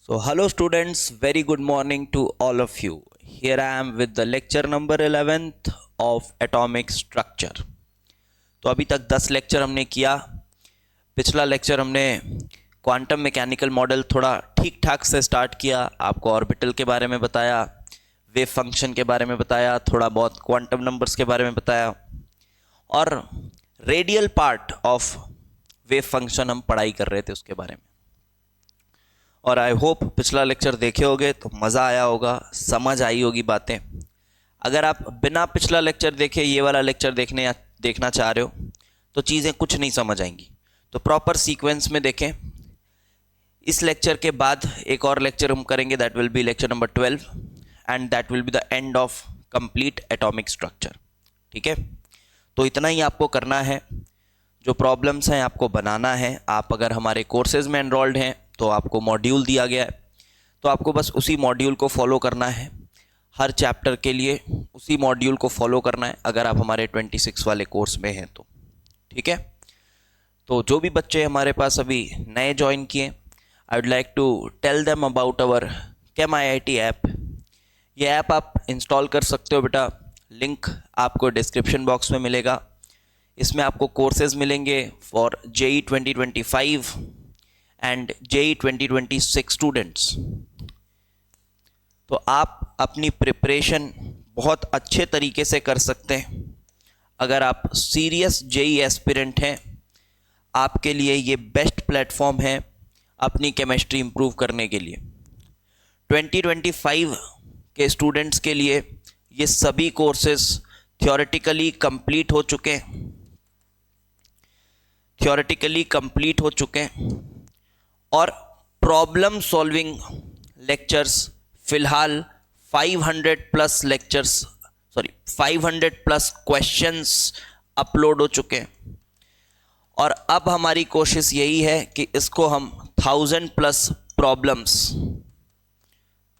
So, hello students, very good morning to all of you. Here I am with the lecture number 11th of atomic structure. तो अभी तक 10 lecture हमने किया। पिछला lecture हमने quantum mechanical model थोड़ा ठीक ठाक से स्टार्ट किया, आपको ऑर्बिटल के बारे में बताया, वेव फंक्शन के बारे में बताया, थोड़ा बहुत क्वांटम नंबर्स के बारे में बताया और radial part of wave function हम पढ़ाई कर रहे थे उसके बारे में। और आई होप पिछला लेक्चर देखे होगे तो मज़ा आया होगा, समझ आई होगी बातें। अगर आप बिना पिछला लेक्चर देखे ये वाला लेक्चर देखना चाह रहे हो तो चीज़ें कुछ नहीं समझ आएंगी। तो प्रॉपर सीक्वेंस में देखें। इस लेक्चर के बाद एक और लेक्चर हम करेंगे, that will be lecture number 12 and that will be the end of complete atomic structure. ठीक है, तो इतना ही आपको करना है। जो प्रॉब्लम्स हैं आपको बनाना है। आप अगर हमारे कोर्सेज में एनरोल्ड हैं तो आपको मॉड्यूल दिया गया है, तो आपको बस उसी मॉड्यूल को फॉलो करना है। हर चैप्टर के लिए उसी मॉड्यूल को फॉलो करना है अगर आप हमारे 26 वाले कोर्स में हैं तो। ठीक है, तो जो भी बच्चे हमारे पास अभी नए ज्वाइन किए, I would like to tell them about our ChemIIT app. ये ऐप आप इंस्टॉल कर सकते हो बेटा, लिंक आपको डिस्क्रिप्शन बॉक्स में मिलेगा। इसमें आपको कोर्सेज मिलेंगे for JEE 2025 and JEE 2026 students. तो आप अपनी प्रिपरेशन बहुत अच्छे तरीके से कर सकते हैं। अगर आप सीरियस JEE एस्पिरेंट हैं, आपके लिए ये बेस्ट प्लेटफॉर्म है अपनी केमिस्ट्री इम्प्रूव करने के लिए। 2025 के स्टूडेंट्स के लिए ये सभी कोर्सेज थ्योरेटिकली कंप्लीट हो चुके हैं और प्रॉब्लम सॉल्विंग लेक्चर्स फिलहाल 500 प्लस क्वेश्चंस अपलोड हो चुके हैं और अब हमारी कोशिश यही है कि इसको हम 1000 प्लस प्रॉब्लम्स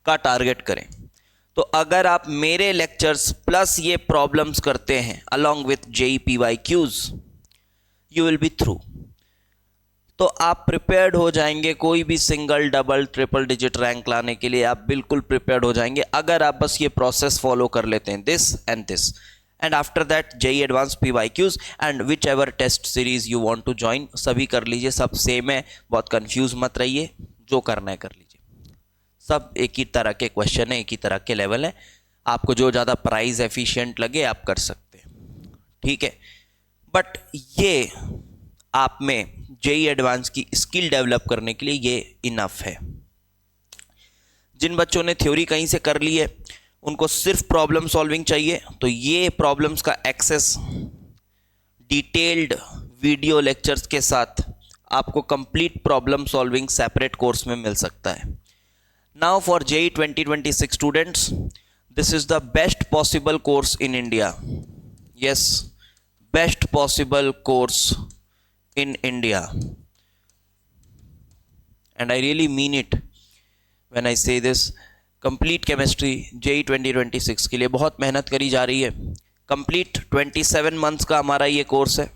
का टारगेट करें। तो अगर आप मेरे लेक्चर्स प्लस ये प्रॉब्लम्स करते हैं along with JEE PYQs, you will be through. तो आप प्रिपेयर्ड हो जाएंगे, कोई भी single double triple digit rank लाने के लिए आप बिल्कुल प्रिपेयर्ड हो जाएंगे अगर आप बस ये प्रोसेस फॉलो कर लेते हैं, this and after that JEE advance PYQs and whichever test series you want to join, सभी कर लीजिए। सब सेम है, बहुत कंफ्यूज मत रहिए, जो करना है कर लीजिए। सब एक ही तरह के क्वेश्चन है, एक ही तरह के लेवल है। आपको जो ज़्यादा प्राइस एफिशिएंट लगे आप कर सकते हैं। ठीक है, बट ये आप में JEE एडवांस की स्किल डेवलप करने के लिए ये इनफ है। जिन बच्चों ने थ्योरी कहीं से कर ली है उनको सिर्फ प्रॉब्लम सॉल्विंग चाहिए, तो ये प्रॉब्लम्स का एक्सेस डिटेल्ड वीडियो लेक्चर्स के साथ आपको complete problem solving separate course में मिल सकता है। Now for JEE 2026 students, this is the best possible course in India. Yes, best possible course in India, and I really mean it when I say this. complete chemistry JEE 2026 के लिए बहुत मेहनत करी जा रही है। complete 27 मंथ्स का हमारा ये कोर्स है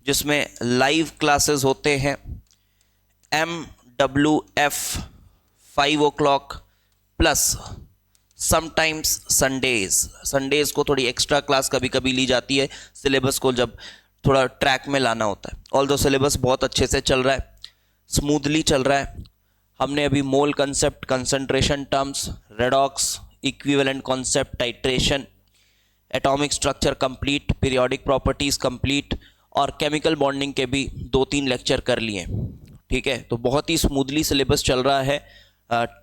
जिसमें लाइव क्लासेस होते हैं MWF 5 o'clock plus sometimes Sundays को थोड़ी एक्स्ट्रा क्लास कभी कभी ली जाती है, सिलेबस को जब थोड़ा ट्रैक में लाना होता है। ऑल्दो सिलेबस बहुत अच्छे से चल रहा है, स्मूथली चल रहा है। हमने अभी मोल concept, concentration terms, redox, equivalent concept, titration, atomic structure complete, periodic properties complete और केमिकल बॉन्डिंग के भी 2-3 लेक्चर कर लिए। ठीक है, तो बहुत ही स्मूथली सिलेबस चल रहा है।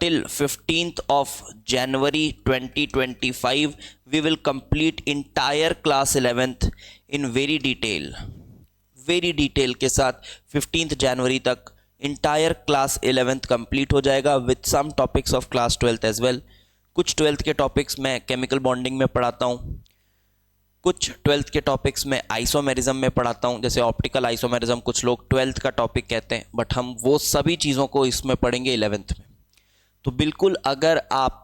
till 15th of January 2025 we will complete entire class 11th in very detail के साथ 15th January तक entire class 11th complete हो जाएगा with some topics of class 12th as well। कुछ 12th के टॉपिक्स मैं केमिकल बॉन्डिंग में पढ़ाता हूँ, कुछ 12th के टॉपिक्स में आइसोमेरिज्म में पढ़ाता हूँ, जैसे ऑप्टिकल आइसोमेरिज्म कुछ लोग 12th का टॉपिक कहते हैं, बट हम वो सभी चीज़ों को इसमें पढ़ेंगे 11th में। तो बिल्कुल अगर आप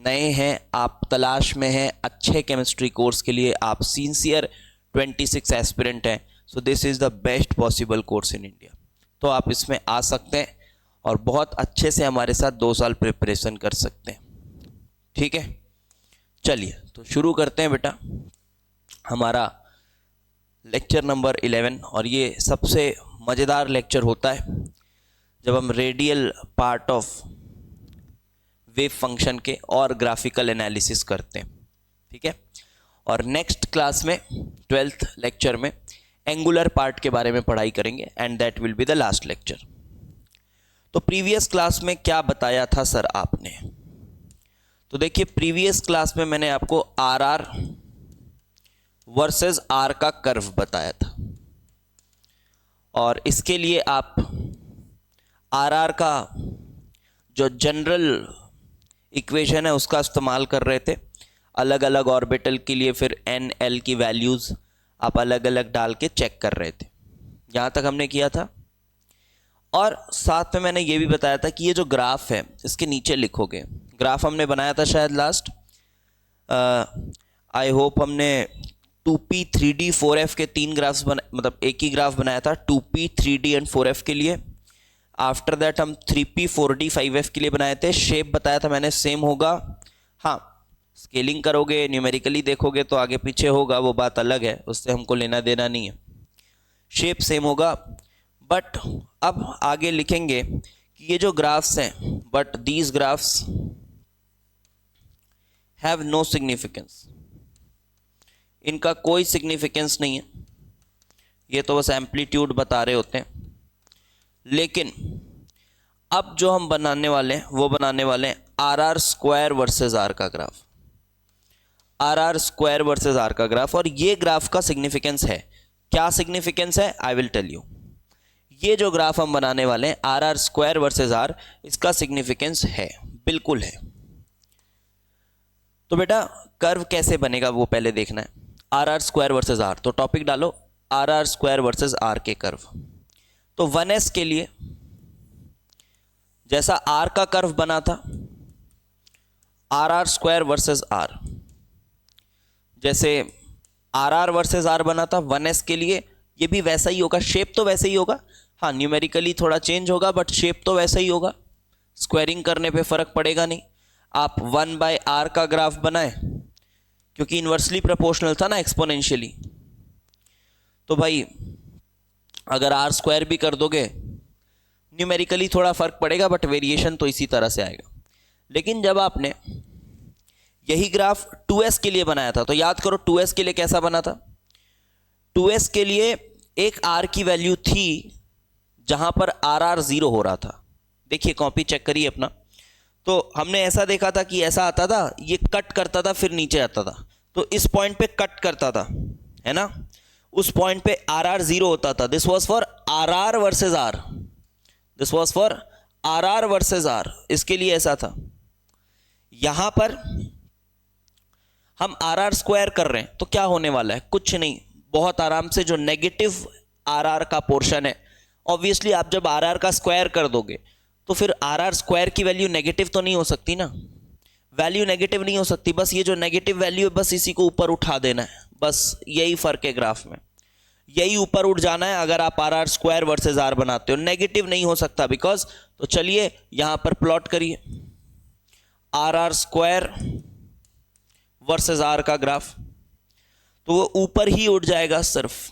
नए हैं, आप तलाश में हैं अच्छे केमिस्ट्री कोर्स के लिए, आप सिंसियर 26 एस्पिरेंट हैं, so this is the best possible course in India. तो आप इसमें आ सकते हैं और बहुत अच्छे से हमारे साथ 2 साल प्रिपरेशन कर सकते हैं। ठीक है, चलिए तो शुरू करते हैं बेटा हमारा लेक्चर नंबर 11। और ये सबसे मज़ेदार लेक्चर होता है जब हम radial part of wave function के और ग्राफिकल एनालिसिस करते हैं। ठीक है, और नेक्स्ट क्लास में 12th लेक्चर में एंगुलर पार्ट के बारे में पढ़ाई करेंगे and that will be the last lecture. तो प्रीवियस क्लास में क्या बताया था सर आपने? तो देखिए प्रीवियस क्लास में मैंने आपको आर आर वर्सेस आर का कर्व बताया था और इसके लिए आप आर आर का जो जनरल इक्वेशन है उसका इस्तेमाल कर रहे थे अलग अलग ऑर्बिटल के लिए। फिर एन एल की वैल्यूज़ आप अलग अलग डाल के चेक कर रहे थे, यहाँ तक हमने किया था। और साथ में मैंने ये भी बताया था कि ये जो ग्राफ है इसके नीचे लिखोगे, ग्राफ हमने बनाया था शायद लास्ट, आई होप हमने 2p 3d 4f के 3 ग्राफ्स मतलब एक ही ग्राफ बनाया था 2p 3d एंड 4f के लिए। आफ्टर दैट हम 3p 4d 5f के लिए बनाए थे। शेप बताया था मैंने सेम होगा, हाँ स्केलिंग करोगे न्यूमेरिकली देखोगे तो आगे पीछे होगा, वो बात अलग है, उससे हमको लेना देना नहीं है, शेप सेम होगा। बट अब आगे लिखेंगे कि ये जो ग्राफ्स हैं but these graphs have no significance, इनका कोई सिग्निफिकेंस नहीं है, ये तो बस एम्पलीट्यूड बता रहे होते हैं। लेकिन अब जो हम बनाने वाले हैं वो बनाने वाले हैं R R square versus R का graph, R R square versus R का ग्राफ। और ये ग्राफ का सिग्निफिकेंस है, क्या सिग्निफिकेंस है आई विल टेल यू। ये जो ग्राफ हम बनाने वाले हैं R R square versus R, इसका सिग्निफिकेंस है, बिल्कुल है। तो बेटा कर्व कैसे बनेगा वो पहले देखना है, R R square versus R. तो टॉपिक डालो R R square versus R के कर्व। तो 1s के लिए जैसा आर का कर्व बना था R R square versus R, जैसे आर आर वर्सेस आर बना था 1s के लिए, ये भी वैसा ही होगा, शेप तो वैसे ही होगा, हाँ न्यूमेरिकली थोड़ा चेंज होगा बट शेप तो वैसा ही होगा, स्क्वायरिंग करने पे फर्क पड़ेगा नहीं। आप 1/r का ग्राफ बनाए क्योंकि इन्वर्सली प्रोपोर्शनल था ना एक्सपोनेंशियली, तो भाई अगर आर स्क्वायर भी कर दोगे न्यूमेरिकली थोड़ा फर्क पड़ेगा बट वेरिएशन तो इसी तरह से आएगा। लेकिन जब आपने यही ग्राफ 2s के लिए बनाया था तो याद करो 2s के लिए कैसा बना था। 2s के लिए एक r की वैल्यू थी जहां पर आर आर 0 हो रहा था, देखिए कॉपी चेक करिए अपना। तो हमने ऐसा देखा था कि ऐसा आता था, ये कट करता था फिर नीचे आता था, तो इस पॉइंट पे कट करता था है ना, उस पॉइंट पे आर आर 0 होता था। This was for R R versus R, this was for R R versus R, इसके लिए ऐसा था। यहां पर हम आर आर स्क्वायर कर रहे हैं तो क्या होने वाला है, कुछ नहीं, बहुत आराम से जो नेगेटिव आर आर का पोर्शन है, ऑब्वियसली आप जब आर आर का स्क्वायर कर दोगे तो फिर आर आर स्क्वायर की वैल्यू नेगेटिव तो नहीं हो सकती ना, वैल्यू नेगेटिव नहीं हो सकती, बस ये जो नेगेटिव वैल्यू है बस इसी को ऊपर उठा देना है, बस यही फर्क है ग्राफ में, यही ऊपर उठ जाना है। अगर आप R R square versus R बनाते हो नेगेटिव नहीं हो सकता बिकॉज, तो चलिए यहां पर प्लॉट करिए R R square versus R का ग्राफ, तो वो ऊपर ही उठ जाएगा सिर्फ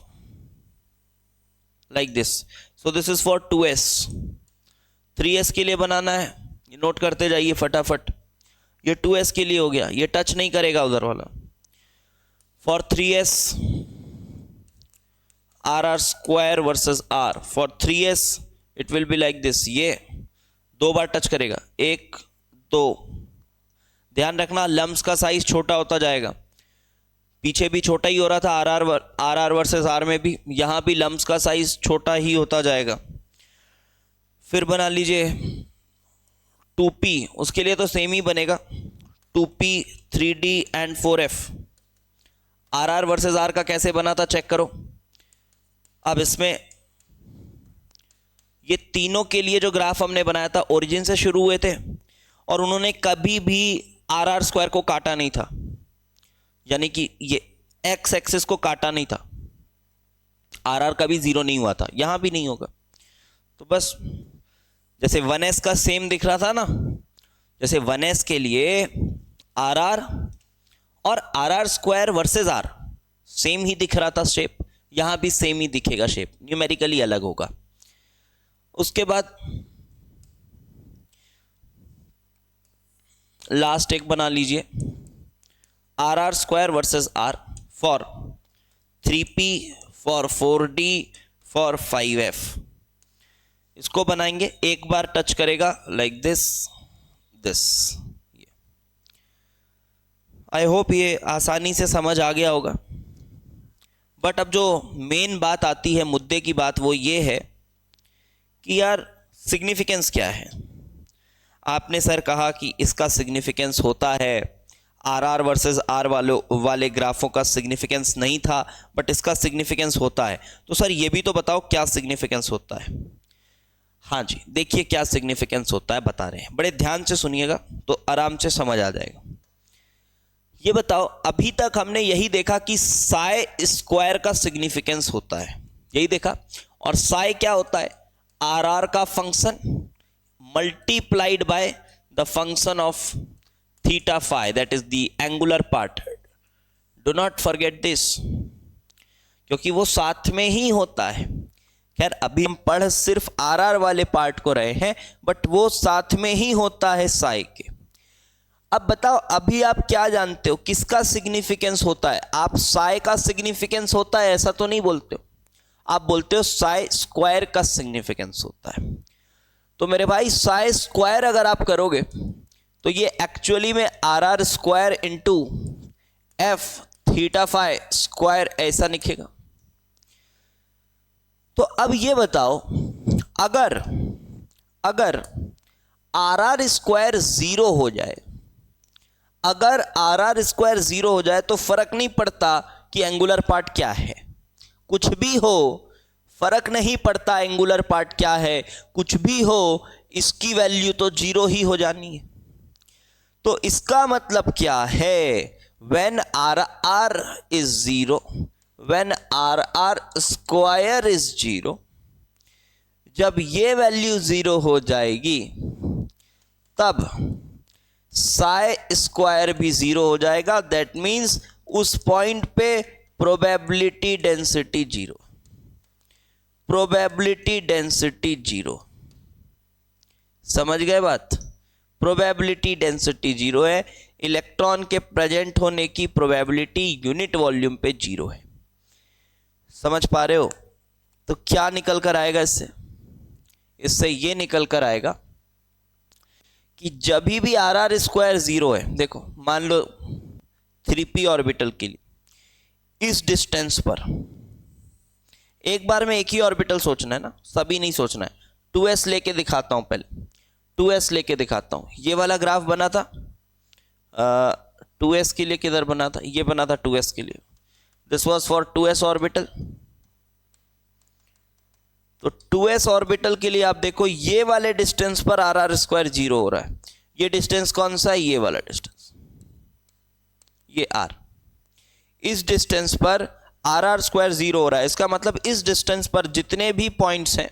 like this. So this is for 2s। 3s के लिए बनाना है, ये नोट करते जाइए फटाफट, ये 2s के लिए हो गया, ये टच नहीं करेगा उधर वाला। For 3s R R square versus R, for 3s it will be like this, ये 2 बार टच करेगा, 1 2, ध्यान रखना लम्स का साइज छोटा होता जाएगा, पीछे भी छोटा ही हो रहा था आर आर वर्सेस आर में भी, यहां भी लम्स का साइज छोटा ही होता जाएगा। फिर बना लीजिए 2p, उसके लिए तो सेम ही बनेगा 2p 3d and 4f। R R versus R का कैसे बना था चेक करो। अब इसमें ये तीनों के लिए जो ग्राफ हमने बनाया था ओरिजिन से शुरू हुए थे और उन्होंने कभी भी आर आर स्क्वायर को काटा नहीं था, यानी कि ये एक्स एक्सिस को काटा नहीं था, आर आर कभी 0 नहीं हुआ था, यहां भी नहीं होगा। तो बस जैसे 1s का सेम दिख रहा था ना, जैसे 1s के लिए आर आर और R R square versus R same ही दिख रहा था शेप, यहां भी सेम ही दिखेगा शेप, न्यूमेरिकली अलग होगा। उसके बाद लास्ट एक बना लीजिए, R R square versus R for 3p for 4d for 5f। इसको बनाएंगे, एक बार टच करेगा like this this. I hope ये आसानी से समझ आ गया होगा। बट अब जो मेन बात आती है, मुद्दे की बात, वो ये है कि यार सिग्निफिकेंस क्या है। आपने सर कहा कि इसका सिग्निफिकेंस होता है, आर आर वर्सेस आर वाले ग्राफों का सिग्निफिकेंस नहीं था, बट इसका सिग्निफिकेंस होता है। तो सर ये भी तो बताओ क्या सिग्निफिकेंस होता है। हाँ जी, देखिए क्या सिग्निफिकेंस होता है, बता रहे हैं, बड़े ध्यान से सुनिएगा तो आराम से समझ आ जाएगा। ये बताओ, अभी तक हमने यही देखा कि साई स्क्वायर का सिग्निफिकेंस होता है, यही देखा। और साई क्या होता है, आर आर का function multiplied by the function of theta phi, that is the angular part. Do not forget this, क्योंकि वो साथ में ही होता है। खैर अभी हम पढ़ सिर्फ आर आर वाले पार्ट को रहे हैं, बट वो साथ में ही होता है साई के। अब बताओ, अभी आप क्या जानते हो, किसका सिग्निफिकेंस होता है? आप साई का सिग्निफिकेंस होता है ऐसा तो नहीं बोलते हो, आप बोलते हो साई स्क्वायर का सिग्निफिकेंस होता है। तो मेरे भाई साई स्क्वायर अगर आप करोगे तो ये एक्चुअली में R R square into F theta phi square ऐसा लिखेगा। तो अब ये बताओ, अगर आर आर स्क्वायर जीरो हो जाए, अगर आर आर स्क्वायर जीरो हो जाए तो फर्क नहीं पड़ता कि एंगुलर पार्ट क्या है, कुछ भी हो फर्क नहीं पड़ता एंगुलर पार्ट क्या है, कुछ भी हो इसकी वैल्यू तो जीरो ही हो जानी है। तो इसका मतलब क्या है, when R R is zero, when R R square is zero, जब ये वैल्यू जीरो हो जाएगी तब साई स्क्वायर भी जीरो हो जाएगा। दैट मीन्स उस पॉइंट पे probability density zero, probability density zero. समझ गए बात? प्रोबेबिलिटी डेंसिटी जीरो है, इलेक्ट्रॉन के प्रेजेंट होने की प्रोबेबिलिटी यूनिट वॉल्यूम पे जीरो है। समझ पा रहे हो? तो क्या निकल कर आएगा इससे? इससे ये निकल कर आएगा कि जब भी आर आर स्क्वायर जीरो है, देखो मान लो 3p ऑर्बिटल के लिए इस डिस्टेंस पर, एक बार में एक ही ऑर्बिटल सोचना है ना, सभी नहीं सोचना है। 2s लेके दिखाता हूं, पहले 2s लेके दिखाता हूं। ये वाला ग्राफ बना था 2s के लिए, किधर बना था, ये बना था 2s के लिए। This was for 2s orbital. तो 2s ऑर्बिटल के लिए आप देखो, ये वाले डिस्टेंस पर आर आर स्क्वायर जीरो हो रहा है। ये डिस्टेंस कौन सा है? ये वाला डिस्टेंस, ये r। इस डिस्टेंस पर आर आर स्क्वायर जीरो हो रहा है। इसका मतलब इस डिस्टेंस पर जितने भी पॉइंट्स हैं,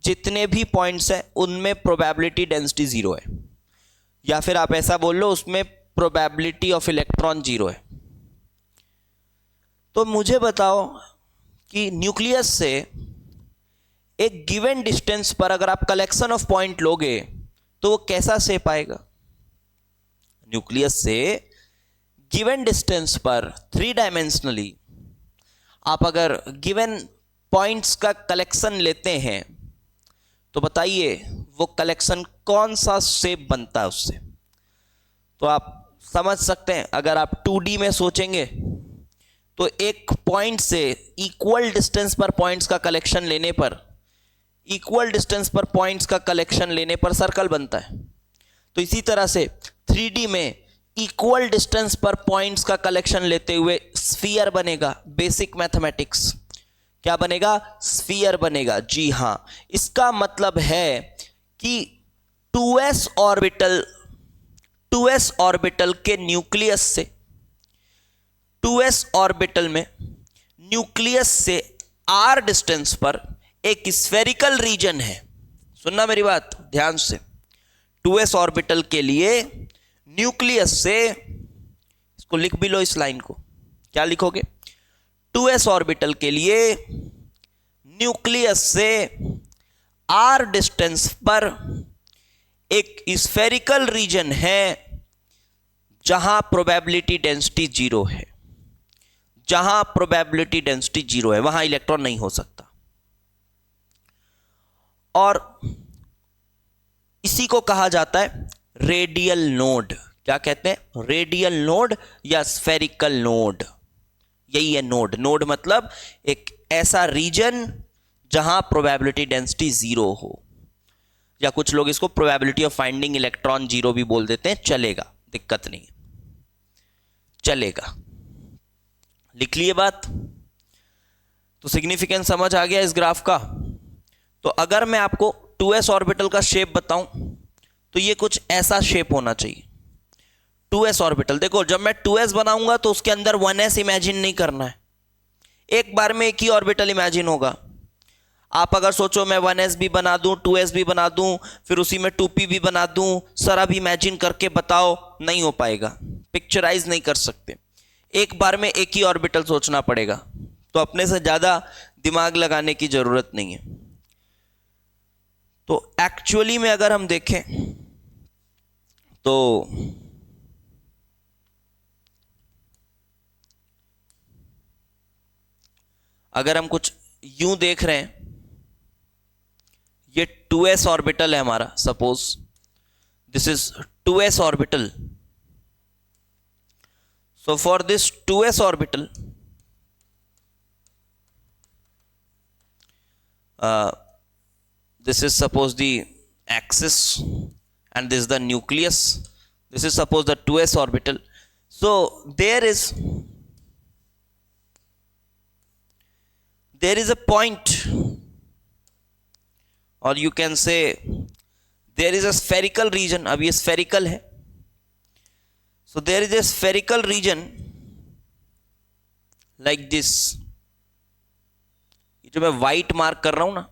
जितने भी पॉइंट्स हैं उनमें प्रोबेबिलिटी डेंसिटी जीरो है, या फिर आप ऐसा बोल लो उसमें प्रोबेबिलिटी ऑफ इलेक्ट्रॉन जीरो है। तो मुझे बताओ कि न्यूक्लियस से एक गिवन डिस्टेंस पर अगर आप कलेक्शन ऑफ पॉइंट लोगे तो वो कैसा शेप आएगा? न्यूक्लियस से गिवन डिस्टेंस पर 3 डायमेंशनली आप अगर गिवन पॉइंट्स का कलेक्शन लेते हैं तो बताइए वो कलेक्शन कौन सा शेप बनता है उससे। तो आप समझ सकते हैं, अगर आप 2D में सोचेंगे तो एक पॉइंट से इक्वल डिस्टेंस पर पॉइंट्स का कलेक्शन लेने पर, इक्वल डिस्टेंस पर पॉइंट्स का कलेक्शन लेने पर सर्कल बनता है। तो इसी तरह से 3D में इक्वल डिस्टेंस पर पॉइंट्स का कलेक्शन लेते हुए स्फीयर बनेगा। बेसिक मैथमेटिक्स, क्या बनेगा? स्फीयर बनेगा। जी हां, इसका मतलब है कि 2s ऑर्बिटल के न्यूक्लियस से, 2s ऑर्बिटल में न्यूक्लियस से r डिस्टेंस पर एक स्फेरिकल रीजन है। सुनना मेरी बात ध्यान से। 2s ऑर्बिटल के लिए न्यूक्लियस से, इसको लिख भी लो इस लाइन को, क्या लिखोगे? 2s ऑर्बिटल के लिए न्यूक्लियस से r डिस्टेंस पर एक स्फेरिकल रीजन है जहां प्रोबेबिलिटी डेंसिटी 0 है। जहां प्रोबेबिलिटी डेंसिटी 0 है वहां इलेक्ट्रॉन नहीं हो सकता। और इसी को कहा जाता है रेडियल नोड। क्या कहते हैं? रेडियल नोड या स्फेरिकल नोड। यही है नोड। नोड मतलब एक ऐसा रीजन जहां प्रोबेबिलिटी डेंसिटी 0 हो, या कुछ लोग इसको प्रोबेबिलिटी ऑफ फाइंडिंग इलेक्ट्रॉन 0 भी बोल देते हैं, चलेगा, दिक्कत नहीं, चलेगा। लिख लिए बात? तो सिग्निफिकेंस समझ आ गया इस ग्राफ का। तो अगर मैं आपको 2s ऑर्बिटल का शेप बताऊं तो ये कुछ ऐसा शेप होना चाहिए। 2s ऑर्बिटल देखो, जब मैं 2s बनाऊंगा तो उसके अंदर 1s इमेजिन नहीं करना है, एक बार में एक ही ऑर्बिटल इमेजिन होगा। आप अगर सोचो मैं 1s भी बना दूं, 2s भी बना दूं, फिर उसी में 2p भी बना दूं, सर अब इमेजिन करके बताओ, नहीं हो पाएगा, पिक्चराइज नहीं कर सकते। एक बार में एक ही ऑर्बिटल सोचना पड़ेगा। तो अपने से ज्यादा दिमाग लगाने की जरूरत नहीं है। तो एक्चुअली में अगर हम देखें तो अगर हम कुछ यूं देख रहे हैं, ये 2s ऑर्बिटल है हमारा, suppose this is 2s orbital. So for this 2s orbital, this is suppose the axis and this is the nucleus. This is suppose the 2s orbital. So there is a point, or you can say there is a spherical region. अब ये spherical है, so there is a spherical region like this. ये जो मैं white mark कर रहा हूं ना,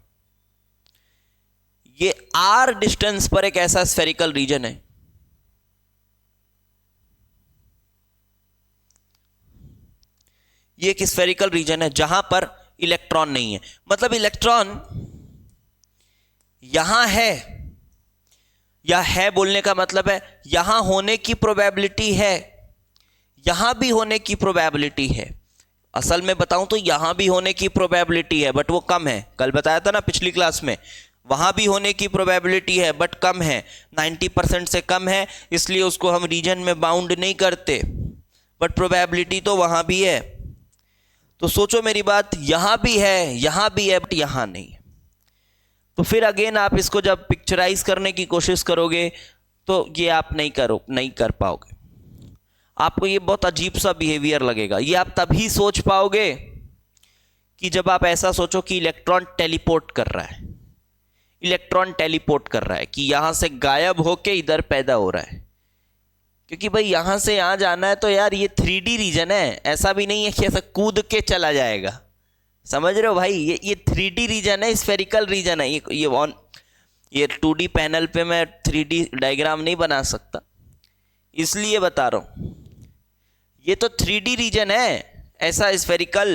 ये r डिस्टेंस पर एक ऐसा स्फेरिकल रीजन है। ये एक स्फेरिकल रीजन है जहां पर इलेक्ट्रॉन नहीं है। मतलब इलेक्ट्रॉन यहां है, या है बोलने का मतलब है यहां होने की प्रोबेबिलिटी है, यहां भी होने की प्रोबेबिलिटी है। असल में बताऊं तो यहां भी होने की प्रोबेबिलिटी है बट वो कम है। कल बताया था ना पिछली क्लास में, वहां भी होने की प्रोबेबिलिटी है बट कम है, 90% से कम है, इसलिए उसको हम रीजन में बाउंड नहीं करते, बट प्रोबेबिलिटी तो वहां भी है। तो सोचो मेरी बात, यहां भी है बट यहां नहीं है। तो फिर अगेन आप इसको जब पिक्चराइज करने की कोशिश करोगे तो ये आप नहीं कर पाओगे। आपको ये बहुत अजीब सा बिहेवियर लगेगा। ये आप तभी सोच पाओगे कि जब आप ऐसा सोचो कि इलेक्ट्रॉन टेलीपोर्ट कर रहा है, इलेक्ट्रॉन टेलीपोर्ट कर रहा है कि यहां से गायब होके इधर पैदा हो रहा है। क्योंकि भाई यहां से यहां जाना है तो यार ये 3D रीजन है, ऐसा भी नहीं है कि ऐसा कूद के चला जाएगा। समझ रहे हो भाई? ये 3D रीजन है, स्फेरिकल रीजन है। ये 2D पैनल पे मैं 3D डायग्राम नहीं बना सकता, इसलिए बता रहा हूं। ये तो 3D रीजन है, ऐसा स्फेरिकल।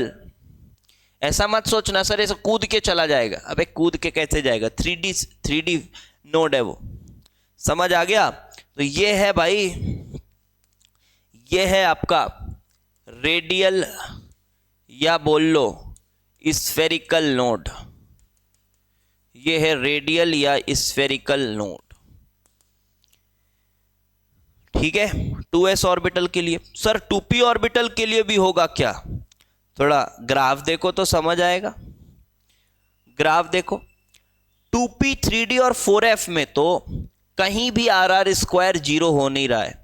ऐसा मत सोचना सर ऐसा कूद के चला जाएगा। अबे कूद के कैसे जाएगा? 3D नोड है वो। समझ आ गया? तो ये है भाई, ये है आपका रेडियल या बोल लो स्फेरिकल नोड। ये है रेडियल या स्फेरिकल नोड। ठीक है? 2s ऑर्बिटल के लिए। सर 2p ऑर्बिटल के लिए भी होगा क्या? थोड़ा ग्राफ देखो तो समझ आएगा। ग्राफ देखो, 2p 3d और 4f में तो कहीं भी RR स्क्वायर 0 हो नहीं रहा है।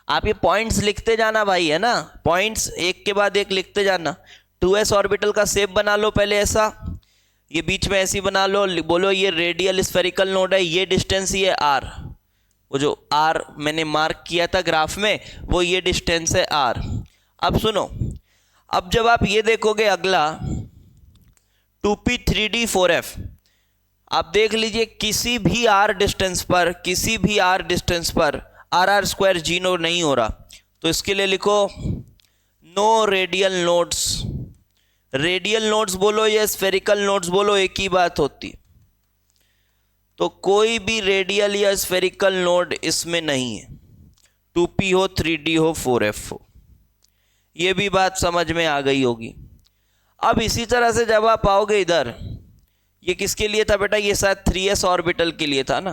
आप ये पॉइंट्स लिखते जाना भाई, है ना, पॉइंट्स एक के बाद एक लिखते जाना। 2s ऑर्बिटल का शेप बना लो पहले ऐसा, ये बीच में ऐसी बना लो, बोलो ये रेडियल स्फेरिकल नोड है, ये डिस्टेंस ये r, वो जो r मैंने मार्क किया था ग्राफ में वो ये डिस्टेंस है r। अब सुनो, अब जब आप ये देखोगे अगला 2p 3d 4f, आप देख लीजिए किसी भी r डिस्टेंस पर r स्क्वायर जीरो नहीं हो रहा, तो इसके लिए लिखो no radial nodes. Radial nodes बोलो या स्फेरिकल नोड्स बोलो, एक ही बात होती है। तो कोई भी रेडियल या स्फेरिकल नोड इसमें नहीं है, 2p हो, 3d हो, 4f हो। ये भी बात समझ में आ गई होगी। अब इसी तरह से जब आप आओगे इधर, ये किसके लिए था बेटा, ये शायद 3s ऑर्बिटल के लिए था ना।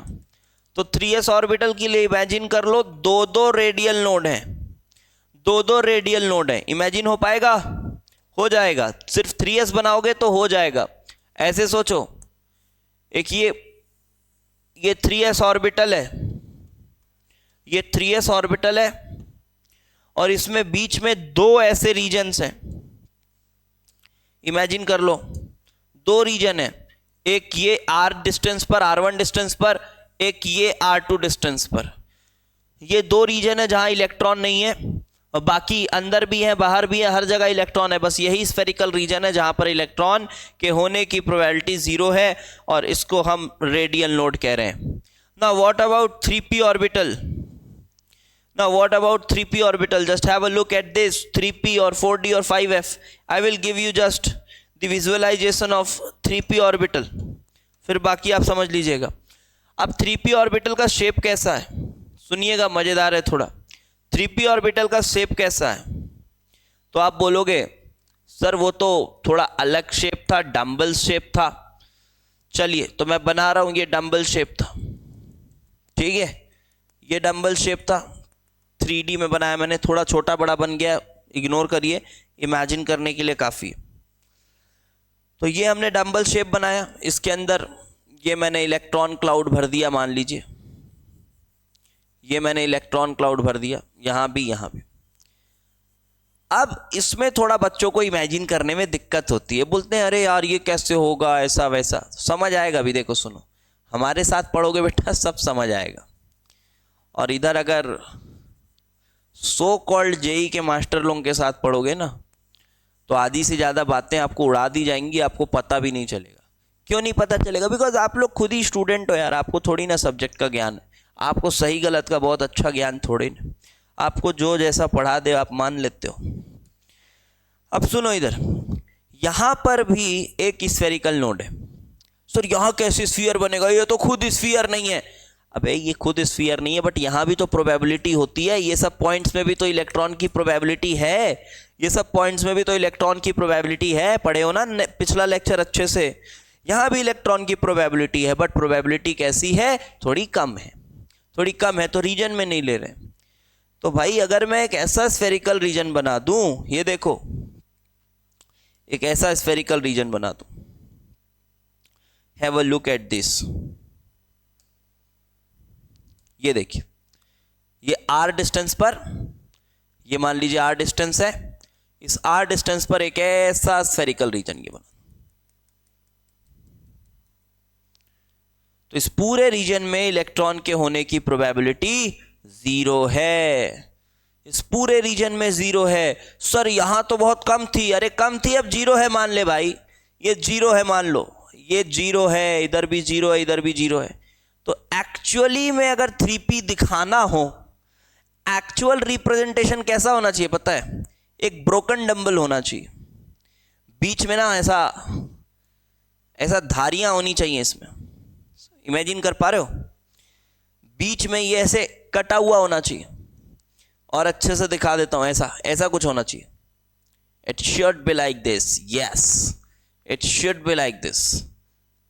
तो 3s ऑर्बिटल के लिए इमेजिन कर लो दो दो रेडियल नोड हैं, इमेजिन हो पाएगा? हो जाएगा। सिर्फ 3s बनाओगे तो हो जाएगा। ऐसे सोचो, एक ये 3s ऑर्बिटल है, ये 3s ऑर्बिटल है, और इसमें बीच में दो ऐसे रीजन्स हैं। इमेजिन कर लो, दो रीजन है, एक ये r डिस्टेंस पर, r1 डिस्टेंस पर, एक ये r2 डिस्टेंस पर। ये दो रीजन है जहां इलेक्ट्रॉन नहीं है, और बाकी अंदर भी है, बाहर भी है, हर जगह इलेक्ट्रॉन है। बस यही स्फेरिकल रीजन है जहां पर इलेक्ट्रॉन के होने की प्रोबेबिलिटी 0 है, और इसको हम रेडियल नोड कह रहे हैं। Now what about 3p orbital? Just have a look at this 3p or 4d or 5f. I will give you just the visualization of 3p orbital, फिर बाकी आप समझ लीजिएगा। अब 3p ऑर्बिटल का शेप कैसा है, सुनिएगा, मजेदार है थोड़ा। 3p ऑर्बिटल का शेप कैसा है? तो आप बोलोगे सर वो तो थोड़ा अलग शेप था, डम्बल शेप था। चलिए, तो मैं बना रहा हूं, ये डम्बल शेप था, ठीक है, ये डम्बल शेप था। 3D में बनाया मैंने, थोड़ा छोटा बड़ा बन गया, इग्नोर करिए, इमेजिन करने के लिए काफ़ी है। तो ये हमने डम्बल शेप बनाया, इसके अंदर ये मैंने इलेक्ट्रॉन क्लाउड भर दिया, मान लीजिए ये मैंने इलेक्ट्रॉन क्लाउड भर दिया, यहाँ भी, यहाँ भी। अब इसमें थोड़ा बच्चों को इमेजिन करने में दिक्कत होती है, बोलते हैं अरे यार ये कैसे होगा, ऐसा वैसा। समझ आएगा अभी, देखो सुनो, हमारे साथ पढ़ोगे बेटा सब समझ आएगा। और इधर अगर सो कॉल्ड जेई के मास्टर लोगों के साथ पढ़ोगे ना, तो आधी से ज़्यादा बातें आपको उड़ा दी जाएंगी, आपको पता भी नहीं चलेगा। क्यों नहीं पता चलेगा? बिकॉज आप लोग खुद ही स्टूडेंट हो यार, आपको थोड़ी ना सब्जेक्ट का ज्ञान है, आपको सही गलत का बहुत अच्छा ज्ञान थोड़े ना, आपको जो जैसा पढ़ा दे आप मान लेते हो। अब सुनो इधर, यहाँ पर भी एक स्फेरिकल नोड है। सर यहाँ कैसे स्फीयर बनेगा, ये तो खुद स्फीयर नहीं है। अबे ये खुद स्फीयर नहीं है, बट यहाँ भी तो प्रोबेबिलिटी होती है, ये सब पॉइंट्स में भी तो इलेक्ट्रॉन की प्रोबेबिलिटी है, ये सब पॉइंट्स में भी तो इलेक्ट्रॉन की प्रोबेबिलिटी है। पढ़े हो ना पिछला लेक्चर अच्छे से? यहाँ भी इलेक्ट्रॉन की प्रोबेबिलिटी है, बट प्रोबेबिलिटी कैसी है? थोड़ी कम है, थोड़ी कम है, तो रीजन में नहीं ले रहे। तो भाई अगर मैं एक ऐसा स्फेरिकल रीजन बना दूं, ये देखो एक ऐसा स्फेरिकल रीजन बना दूं, have a look at this. ये देखिए, ये r डिस्टेंस पर, ये मान लीजिए r डिस्टेंस है, इस r डिस्टेंस पर एक ऐसा स्फेरिकल रीजन ये बना। तो इस पूरे रीजन में इलेक्ट्रॉन के होने की प्रोबेबिलिटी 0 है, इस पूरे रीजन में 0 है। सर यहां तो बहुत कम थी, अरे कम थी, अब 0 है मान ले भाई, ये 0 है मान लो, ये 0 है, इधर भी 0 है, इधर भी 0 है। तो एक्चुअली में अगर 3p दिखाना हो, एक्चुअल रिप्रेजेंटेशन कैसा होना चाहिए पता है? एक ब्रोकन डंबल होना चाहिए, बीच में ना ऐसा ऐसा धारियां होनी चाहिए इसमें। इमेजिन कर पा रहे हो? बीच में ये ऐसे कटा हुआ होना चाहिए, और अच्छे से दिखा देता हूं, ऐसा ऐसा कुछ होना चाहिए। It should be like this, yes it should be like this.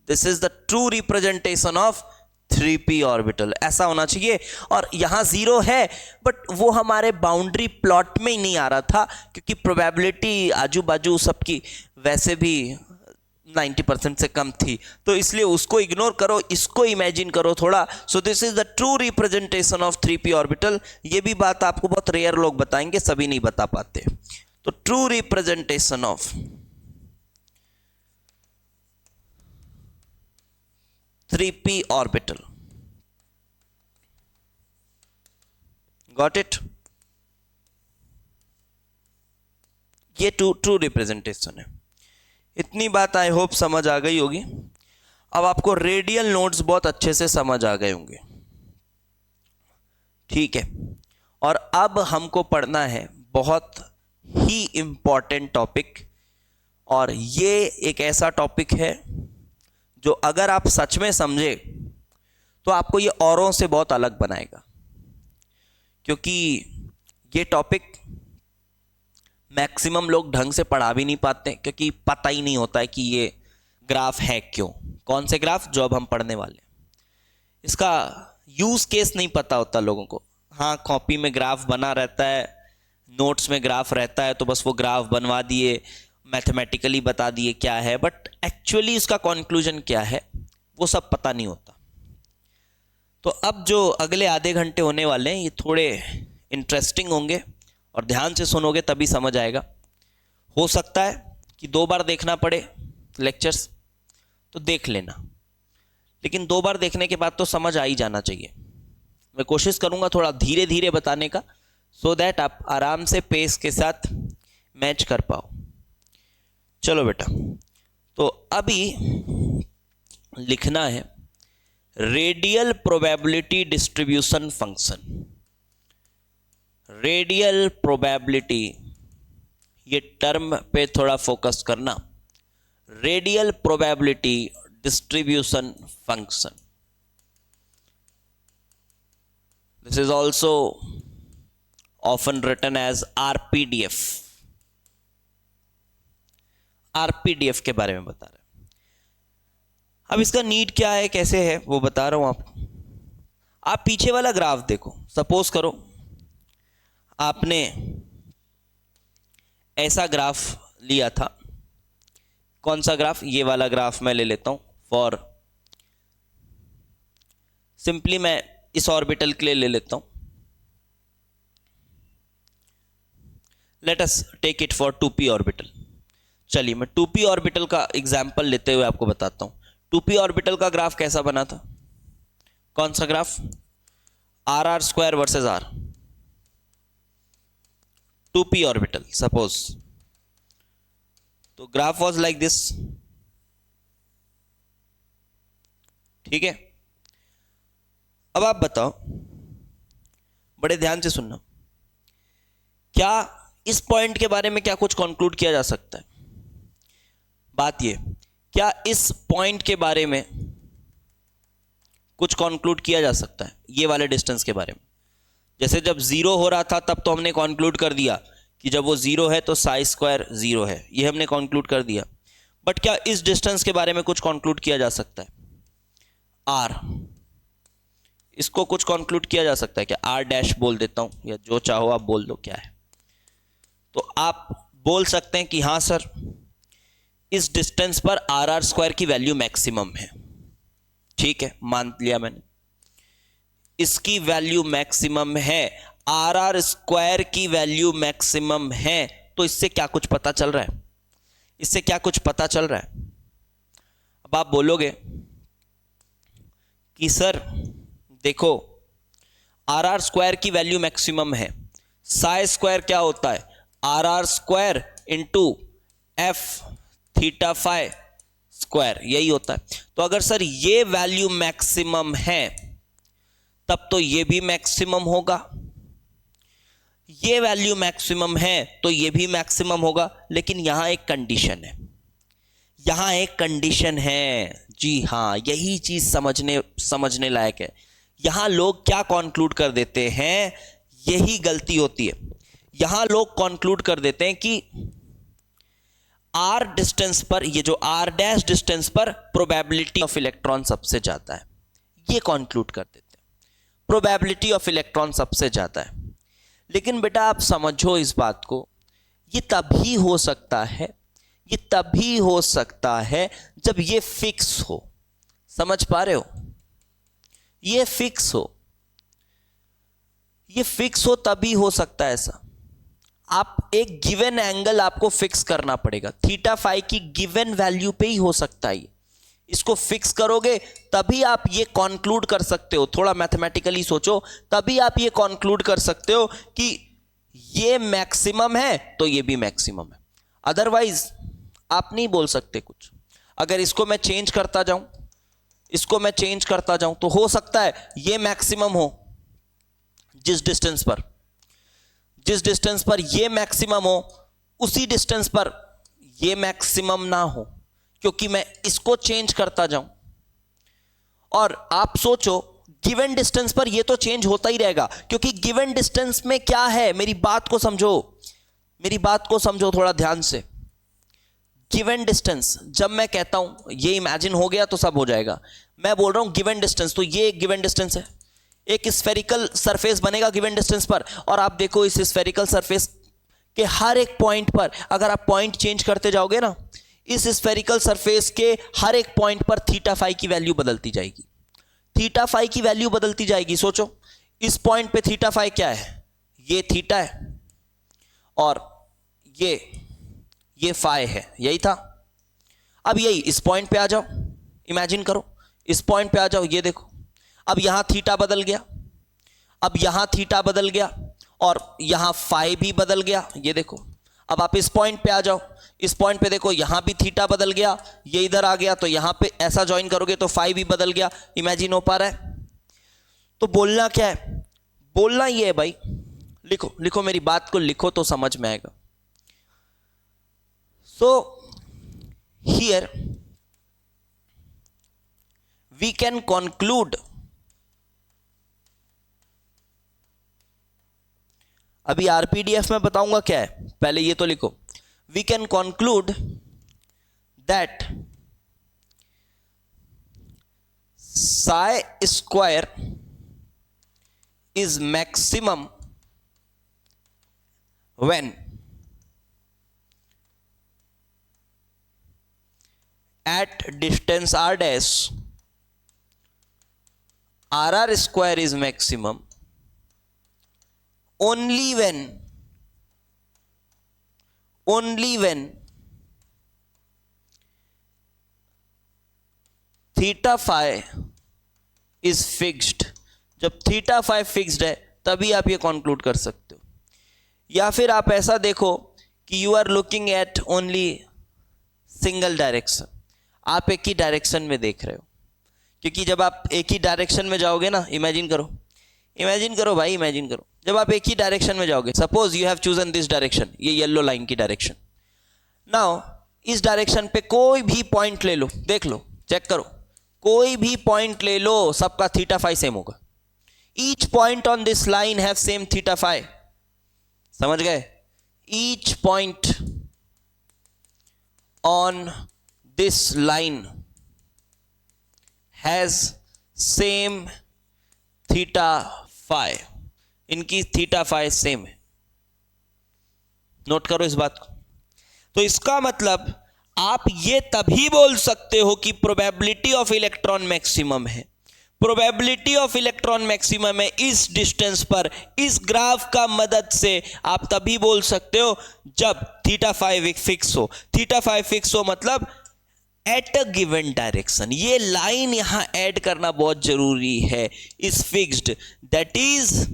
This is the true representation of 3p orbital, ऐसा होना चाहिए। और यहां 0 है, बट वो हमारे बाउंड्री प्लॉट में ही नहीं आ रहा था, क्योंकि प्रोबेबिलिटी आजू बाजू सबकी वैसे भी 90% से कम थी, तो इसलिए उसको इग्नोर करो, इसको इमेजिन करो थोड़ा। सो this is the true representation of 3p orbital. ये भी बात आपको बहुत रेयर लोग बताएंगे, सभी नहीं बता पाते। तो true representation of 3p orbital, got it? ये ट्रू रिप्रेजेंटेशन है। इतनी बात आई होप समझ आ गई होगी। अब आपको रेडियल नोड्स बहुत अच्छे से समझ आ गए होंगे, ठीक है। और अब हमको पढ़ना है बहुत ही इम्पॉर्टेंट टॉपिक, और ये एक ऐसा टॉपिक है जो अगर आप सच में समझे तो आपको ये औरों से बहुत अलग बनाएगा, क्योंकि ये टॉपिक मैक्सिमम लोग ढंग से पढ़ा भी नहीं पाते, क्योंकि पता ही नहीं होता है कि ये ग्राफ है क्यों, कौन से ग्राफ जो अब हम पढ़ने वाले हैं, इसका यूज केस नहीं पता होता लोगों को। हाँ, कॉपी में ग्राफ बना रहता है, नोट्स में ग्राफ रहता है, तो बस वो ग्राफ बनवा दिए, मैथमेटिकली बता दिए क्या है, बट एक्चुअली इसका कंक्लूजन क्या है वो सब पता नहीं होता। तो अब जो अगले आधे घंटे होने वाले हैं ये थोड़े इंटरेस्टिंग होंगे, और ध्यान से सुनोगे तभी समझ आएगा। हो सकता है कि 2 बार देखना पड़े लेक्चर्स, तो देख लेना, लेकिन 2 बार देखने के बाद तो समझ आ ही जाना चाहिए। मैं कोशिश करूंगा थोड़ा धीरे धीरे बताने का, सो दैट आप आराम से पेस के साथ मैच कर पाओ। चलो बेटा, तो अभी लिखना है radial probability distribution function. Radial probability, ये टर्म पे थोड़ा फोकस करना। Radial probability distribution function, this is also often written as RPDF। RPDF के बारे में बता रहे हैं। अब इसका नीड क्या है, कैसे है, वो बता रहा हूं आपको। आप पीछे वाला ग्राफ देखो। सपोज करो आपने ऐसा ग्राफ लिया था। कौन सा ग्राफ? ये वाला ग्राफ मैं ले लेता हूं फॉर सिंपली, मैं इस ऑर्बिटल के लिए ले लेता हूं। Let us take it for 2p orbital. चलिए मैं 2p ऑर्बिटल का एग्जांपल लेते हुए आपको बताता हूं। 2p ऑर्बिटल का ग्राफ कैसा बना था? कौन सा graph? R square versus R. 2p orbital suppose, तो ग्राफ वाज लाइक दिस, ठीक है। अब आप बताओ, बड़े ध्यान से सुनना, क्या इस पॉइंट के बारे में क्या कुछ कंक्लूड किया जा सकता है? बात ये, क्या इस पॉइंट के बारे में कुछ कंक्लूड किया जा सकता है ये वाले डिस्टेंस के बारे में? जैसे जब 0 हो रहा था तब तो हमने कंक्लूड कर दिया कि जब वो 0 है तो साई स्क्वायर 0 है, ये हमने कंक्लूड कर दिया। बट क्या इस डिस्टेंस के बारे में कुछ कंक्लूड किया जा सकता है? आर, इसको कुछ कंक्लूड किया जा सकता है क्या? आर डैश बोल देता हूं, या जो चाहो आप बोल दो क्या है। तो आप बोल सकते हैं कि हाँ सर, इस डिस्टेंस पर आर स्क्वायर की वैल्यू मैक्सिमम है। ठीक है, मान लिया मैंने, इसकी वैल्यू मैक्सिमम है, आर स्क्वायर की वैल्यू मैक्सिमम है। तो इससे क्या कुछ पता चल रहा है? इससे क्या कुछ पता चल रहा है? अब आप बोलोगे कि सर देखो, आर स्क्वायर की वैल्यू मैक्सिमम है, साई स्क्वायर क्या होता है? R square into F theta phi square, यही होता है। तो अगर सर ये वैल्यू मैक्सिमम है तब तो ये भी मैक्सिमम होगा, ये वैल्यू मैक्सिमम है तो ये भी मैक्सिमम होगा। लेकिन यहां एक कंडीशन है, यहां एक कंडीशन है। जी हां, यही चीज समझने लायक है। यहां लोग क्या कंक्लूड कर देते हैं, यही गलती होती है। यहां लोग कंक्लूड कर देते हैं कि आर डिस्टेंस पर, ये जो आर डैश डिस्टेंस पर प्रोबेबिलिटी ऑफ इलेक्ट्रॉन सबसे ज्यादा है, ये कंक्लूड कर देते हैं प्रोबेबिलिटी ऑफ इलेक्ट्रॉन सबसे ज्यादा है। लेकिन बेटा आप समझो इस बात को, ये तभी हो सकता है, ये तभी हो सकता है जब ये फिक्स हो। समझ पा रहे हो? ये फिक्स हो, ये फिक्स हो तभी हो सकता है ऐसा। आप एक गिवन एंगल आपको फिक्स करना पड़ेगा, थीटा फाई की गिवन वैल्यू पे ही हो सकता है। इसको फिक्स करोगे तभी आप ये कंक्लूड कर सकते हो, थोड़ा मैथमेटिकली सोचो, तभी आप ये कंक्लूड कर सकते हो कि ये मैक्सिमम है तो ये भी मैक्सिमम है। अदरवाइज आप नहीं बोल सकते कुछ। अगर इसको मैं चेंज करता जाऊं, इसको मैं चेंज करता जाऊं तो हो सकता है ये मैक्सिमम हो, जिस डिस्टेंस पर ये मैक्सिमम हो उसी डिस्टेंस पर ये मैक्सिमम ना हो, क्योंकि मैं इसको चेंज करता जाऊं। और आप सोचो गिवन डिस्टेंस पर ये तो चेंज होता ही रहेगा, क्योंकि गिवन डिस्टेंस में क्या है, मेरी बात को समझो थोड़ा ध्यान से। गिवन डिस्टेंस जब मैं कहता हूं, ये इमेजिन हो गया तो सब हो जाएगा, मैं बोल रहा हूं गिवन डिस्टेंस, तो ये गिवन डिस्टेंस है, एक स्फेरिकल सरफेस बनेगा गिवन डिस्टेंस पर। और आप देखो इस स्फेरिकल सरफेस के हर एक पॉइंट पर अगर आप पॉइंट चेंज करते जाओगे ना, इस स्फेरिकल सरफेस के हर एक पॉइंट पर थीटा फाई की वैल्यू बदलती जाएगी, थीटा फाई की वैल्यू बदलती जाएगी। सोचो इस पॉइंट पे थीटा फाई क्या है, ये थीटा है और ये फाई है, यही था। अब यही इस पॉइंट पे आ जाओ, इमेजिन करो इस पॉइंट पे आ जाओ, ये देखो अब यहां थीटा बदल गया, अब यहां थीटा बदल गया और यहां फाई भी बदल गया, ये देखो। अब आप इस पॉइंट पे आ जाओ, इस पॉइंट पे देखो यहां भी थीटा बदल गया, ये इधर आ गया, तो यहां पे ऐसा ज्वाइन करोगे तो फाई भी बदल गया। इमेजिन हो पा रहा है? तो बोलना क्या है, बोलना ये है भाई, लिखो लिखो मेरी बात को लिखो तो समझ में आएगा। So here we can conclude, अभी आरपीडीएफ में बताऊंगा क्या है, पहले ये तो लिखो। We can conclude that psi square is maximum when at distance r dash rr square is maximum only when theta phi is fixed। जब थीटा फाई फिक्स्ड है तभी आप ये कंक्लूड कर सकते हो। या फिर आप ऐसा देखो कि you are looking at only single direction, आप एक ही डायरेक्शन में देख रहे हो, क्योंकि जब आप एक ही डायरेक्शन में जाओगे ना, इमेजिन करो भाई, इमेजिन करो जब आप एक ही डायरेक्शन में जाओगे, suppose you have chosen this direction, ये येलो लाइन की डायरेक्शन। नाउ इस डायरेक्शन पे कोई भी पॉइंट ले लो, देख लो, चेक करो, कोई भी पॉइंट ले लो, सबका थीटा फाई सेम होगा। Each point on this line have same theta phi, समझ गए? Each point on this line has same theta phi, इनकी थीटा फाई सेम है। नोट करो इस बात को। तो इसका मतलब आप ये तभी बोल सकते हो कि प्रोबेबिलिटी ऑफ इलेक्ट्रॉन मैक्सिमम है, प्रोबेबिलिटी ऑफ इलेक्ट्रॉन मैक्सिमम है इस डिस्टेंस पर, इस ग्राफ का मदद से आप तभी बोल सकते हो जब थीटा फाई फिक्स हो। थीटा फाई फिक्स हो मतलब एट अ गिवन डायरेक्शन, ये लाइन यहां ऐड करना बहुत जरूरी है, is fixed, that is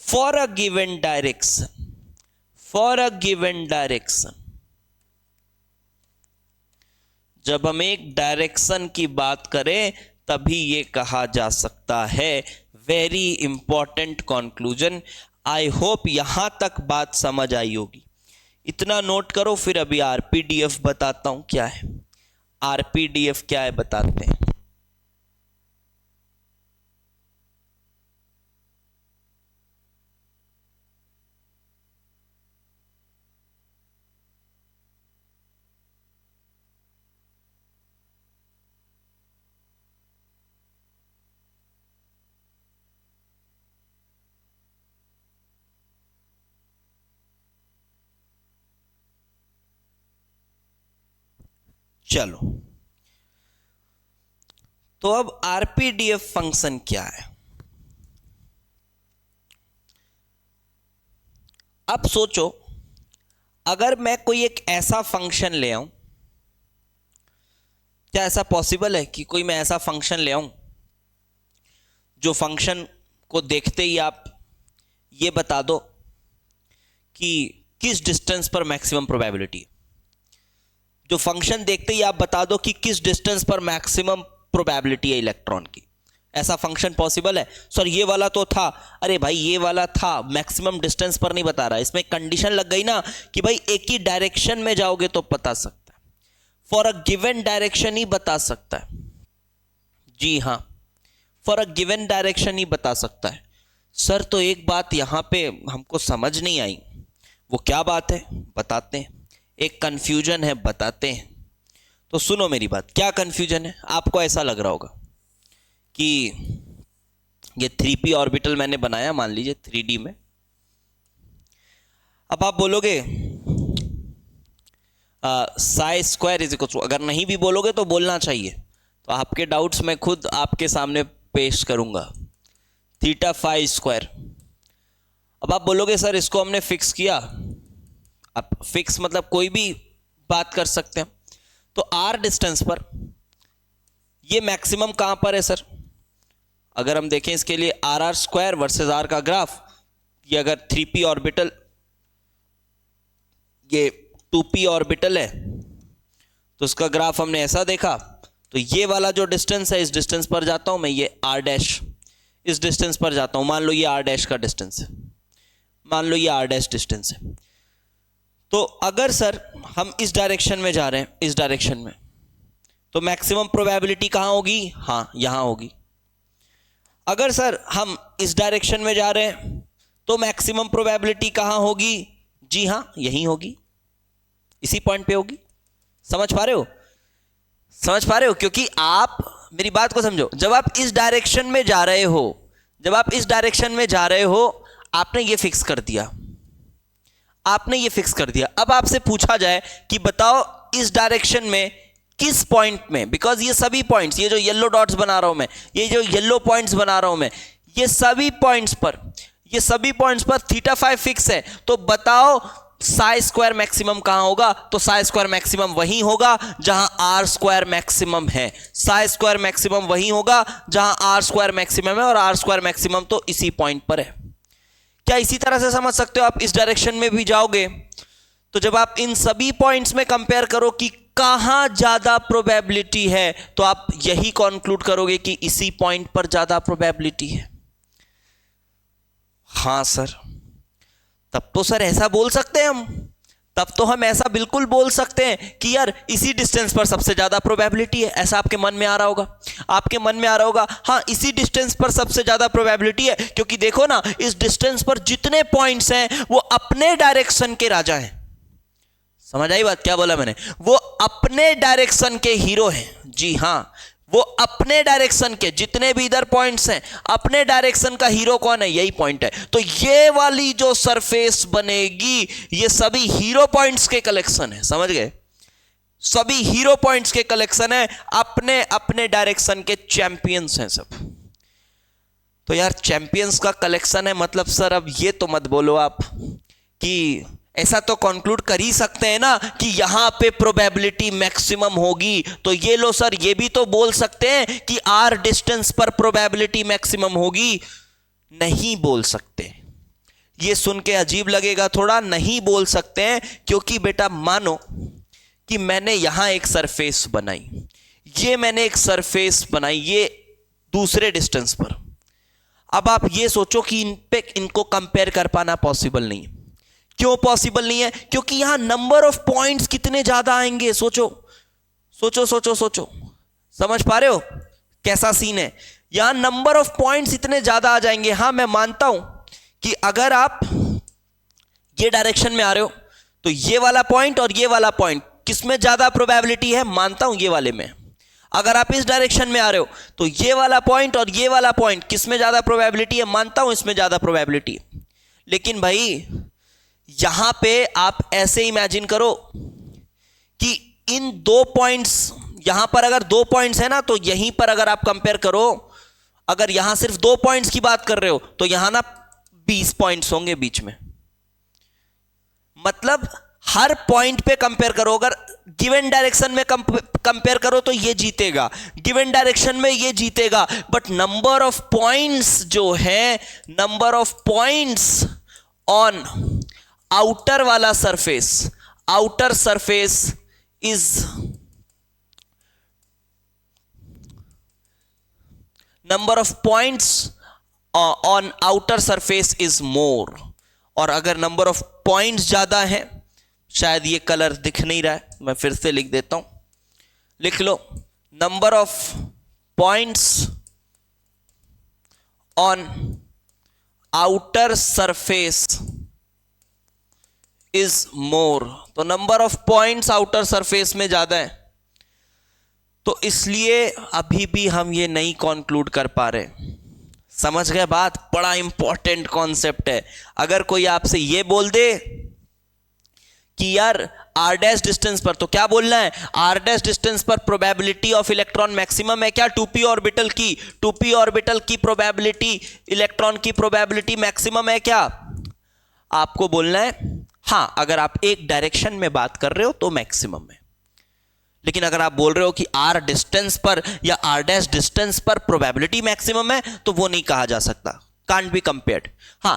for a given direction, for a given direction. जब हम एक डायरेक्शन की बात करें तभी ये कहा जा सकता है। Very important conclusion. I hope यहां तक बात समझ आई होगी। इतना नोट करो, फिर अभी आरपीडीएफ बताता हूं क्या है। आरपीडीएफ क्या है बताते हैं। चलो, तो अब आरपीडीएफ फंक्शन क्या है। अब सोचो, अगर मैं कोई एक ऐसा फंक्शन ले आऊं, क्या ऐसा पॉसिबल है कि कोई मैं ऐसा फंक्शन ले आऊं जो फंक्शन को देखते ही आप ये बता दो कि किस डिस्टेंस पर मैक्सिमम प्रोबेबिलिटी है, जो फंक्शन देखते ही आप बता दो कि किस डिस्टेंस पर मैक्सिमम प्रोबेबिलिटी है इलेक्ट्रॉन की। ऐसा फंक्शन पॉसिबल है? सर ये वाला तो था, अरे भाई ये वाला था, मैक्सिमम डिस्टेंस पर नहीं बता रहा, इसमें कंडीशन लग गई ना कि भाई एक ही डायरेक्शन में जाओगे तो बता सकता है, फॉर अ गिवन डायरेक्शन ही बता सकता है। जी हाँ, फॉर अ गिवन डायरेक्शन ही बता सकता है। सर तो एक बात यहां पे हमको समझ नहीं आई, वो क्या बात है बताते हैं, एक कंफ्यूजन है बताते हैं। तो सुनो मेरी बात, क्या कंफ्यूजन है? आपको ऐसा लग रहा होगा कि ये 3p ऑर्बिटल मैंने बनाया, मान लीजिए 3D में। अब आप बोलोगे psi square is equal to, अगर नहीं भी बोलोगे तो बोलना चाहिए, तो आपके डाउट्स मैं खुद आपके सामने पेश करूंगा, थीटा फाई स्क्वायर। अब आप बोलोगे सर इसको हमने फिक्स किया, अब फिक्स मतलब कोई भी बात कर सकते हैं, तो आर डिस्टेंस पर ये मैक्सिमम कहां पर है सर? अगर हम देखें इसके लिए R R square versus R का ग्राफ, ये अगर 3p ऑर्बिटल, ये 2p ऑर्बिटल है, तो उसका ग्राफ हमने ऐसा देखा, तो ये वाला जो डिस्टेंस है, इस डिस्टेंस पर जाता हूं मैं, ये आर डैश, इस डिस्टेंस पर जाता हूं, मान लो ये आर डैश का डिस्टेंस है, मान लो ये आर डैश डिस्टेंस है। तो अगर सर हम इस डायरेक्शन में जा रहे हैं, इस डायरेक्शन में, तो मैक्सिमम प्रोबेबिलिटी कहां होगी? हाँ यहां होगी। अगर सर हम इस डायरेक्शन में जा रहे हैं तो मैक्सिमम प्रोबेबिलिटी कहां होगी? जी हां यहीं होगी, इसी पॉइंट पे होगी। समझ पा रहे हो? समझ पा रहे हो? क्योंकि आप मेरी बात को समझो, जब आप इस डायरेक्शन में जा रहे हो, जब आप इस डायरेक्शन में जा रहे हो, आपने ये फिक्स कर दिया, आपने ये फिक्स कर दिया। अब आपसे पूछा जाए कि बताओ इस डायरेक्शन में किस पॉइंट में, बिकॉज ये सभी पॉइंट्स, ये जो येलो डॉट्स बना रहा हूं मैं, ये जो येलो पॉइंट्स बना रहा हूं मैं, ये सभी पॉइंट्स पर, ये सभी पॉइंट्स पर थीटा फाई फिक्स है, तो बताओ साई स्क्वायर मैक्सिमम कहां होगा? तो साई स्क्वायर मैक्सिमम वहीं होगा जहां आर स्क्वायर मैक्सिमम है, साई स्क्वायर मैक्सिमम वहीं होगा जहां आर स्क्वायर मैक्सिमम है, और आर स्क्वायर मैक्सिमम तो इसी पॉइंट पर है। क्या इसी तरह से समझ सकते हो? आप इस डायरेक्शन में भी जाओगे तो जब आप इन सभी पॉइंट्स में कंपेयर करो कि कहां ज्यादा प्रोबेबिलिटी है, तो आप यही कंक्लूड करोगे कि इसी पॉइंट पर ज्यादा प्रोबेबिलिटी है। हां सर, तब तो सर ऐसा बोल सकते हैं हम, तब तो हम ऐसा बिल्कुल बोल सकते हैं कि यार इसी डिस्टेंस पर सबसे ज्यादा प्रोबेबिलिटी है। ऐसा आपके मन में आ रहा होगा, आपके मन में आ रहा होगा, हाँ इसी डिस्टेंस पर सबसे ज्यादा प्रोबेबिलिटी है, क्योंकि देखो ना इस डिस्टेंस पर जितने पॉइंट्स हैं वो अपने डायरेक्शन के राजा हैं। समझ आई बात? क्या बोला मैंने? वो अपने डायरेक्शन के हीरो हैं। जी हां, वो अपने डायरेक्शन के जितने भी इधर पॉइंट्स हैं, अपने डायरेक्शन का हीरो कौन है? यही पॉइंट है। तो ये वाली जो सरफेस बनेगी, ये सभी हीरो पॉइंट्स के कलेक्शन है। समझ गए? सभी हीरो पॉइंट्स के कलेक्शन है, अपने अपने डायरेक्शन के चैंपियंस हैं सब। तो यार चैंपियंस का कलेक्शन है, मतलब सर अब ये तो मत बोलो आप कि ऐसा तो कंक्लूड कर ही सकते हैं ना कि यहां पे प्रोबेबिलिटी मैक्सिमम होगी, तो ये लो सर ये भी तो बोल सकते हैं कि आर डिस्टेंस पर प्रोबेबिलिटी मैक्सिमम होगी। नहीं बोल सकते, ये सुन के अजीब लगेगा थोड़ा, नहीं बोल सकते हैं, क्योंकि बेटा मानो कि मैंने यहां एक सरफेस बनाई, ये मैंने एक सरफेस बनाई, ये दूसरे डिस्टेंस पर। अब आप ये सोचो कि इन पे इनको कंपेयर कर पाना पॉसिबल नहीं है। क्यों पॉसिबल नहीं है? क्योंकि यहां नंबर ऑफ पॉइंट्स कितने ज्यादा आएंगे। सोचो सोचो सोचो सोचो, समझ पा रहे हो कैसा सीन है? यहां नंबर ऑफ पॉइंट्स इतने ज्यादा आ जाएंगे। हां मैं मानता हूं कि अगर आप ये डायरेक्शन में आ रहे हो तो ये वाला पॉइंट और ये वाला पॉइंट किसमें ज्यादा प्रोबेबिलिटी है? मानता हूं ये वाले में। अगर आप इस डायरेक्शन में आ रहे हो तो ये वाला पॉइंट और ये वाला पॉइंट किसमें ज्यादा प्रोबेबिलिटी है? मानता हूं इसमें ज्यादा प्रोबेबिलिटी है। लेकिन भाई यहां पे आप ऐसे इमेजिन करो कि इन दो पॉइंट्स, यहां पर अगर दो पॉइंट्स है ना, तो यहीं पर अगर आप कंपेयर करो, अगर यहां सिर्फ दो पॉइंट्स की बात कर रहे हो तो यहां ना 20 पॉइंट्स होंगे बीच में। मतलब हर पॉइंट पे कंपेयर करो, अगर गिवन डायरेक्शन में कंपेयर करो तो ये जीतेगा, गिवन डायरेक्शन में ये जीतेगा, बट नंबर ऑफ पॉइंट्स जो है, number of points on outer वाला surface, outer surface is number of points on outer surface is more, और अगर नंबर ऑफ पॉइंट्स ज्यादा है, शायद ये कलर दिख नहीं रहा है, मैं फिर से लिख देता हूं, लिख लो, number of points on outer surface is more, तो number of points outer surface में ज्यादा है, तो इसलिए अभी भी हम ये नहीं कंक्लूड कर पा रहे। समझ गए बात? बड़ा इंपॉर्टेंट कॉन्सेप्ट है। अगर कोई आपसे ये बोल दे कि यार आर डैश डिस्टेंस पर, तो क्या बोलना है, आर डैश डिस्टेंस पर प्रोबेबिलिटी ऑफ इलेक्ट्रॉन मैक्सिमम है क्या, 2p ऑर्बिटल की, 2p ऑर्बिटल की प्रोबेबिलिटी, इलेक्ट्रॉन की प्रोबेबिलिटी मैक्सिमम है क्या? आपको बोलना है हां, अगर आप एक डायरेक्शन में बात कर रहे हो तो मैक्सिमम है। लेकिन अगर आप बोल रहे हो कि आर डिस्टेंस पर या आर डैश डिस्टेंस पर प्रोबेबिलिटी मैक्सिमम है, तो वो नहीं कहा जा सकता, कांट बी कंपेयर्ड। हां,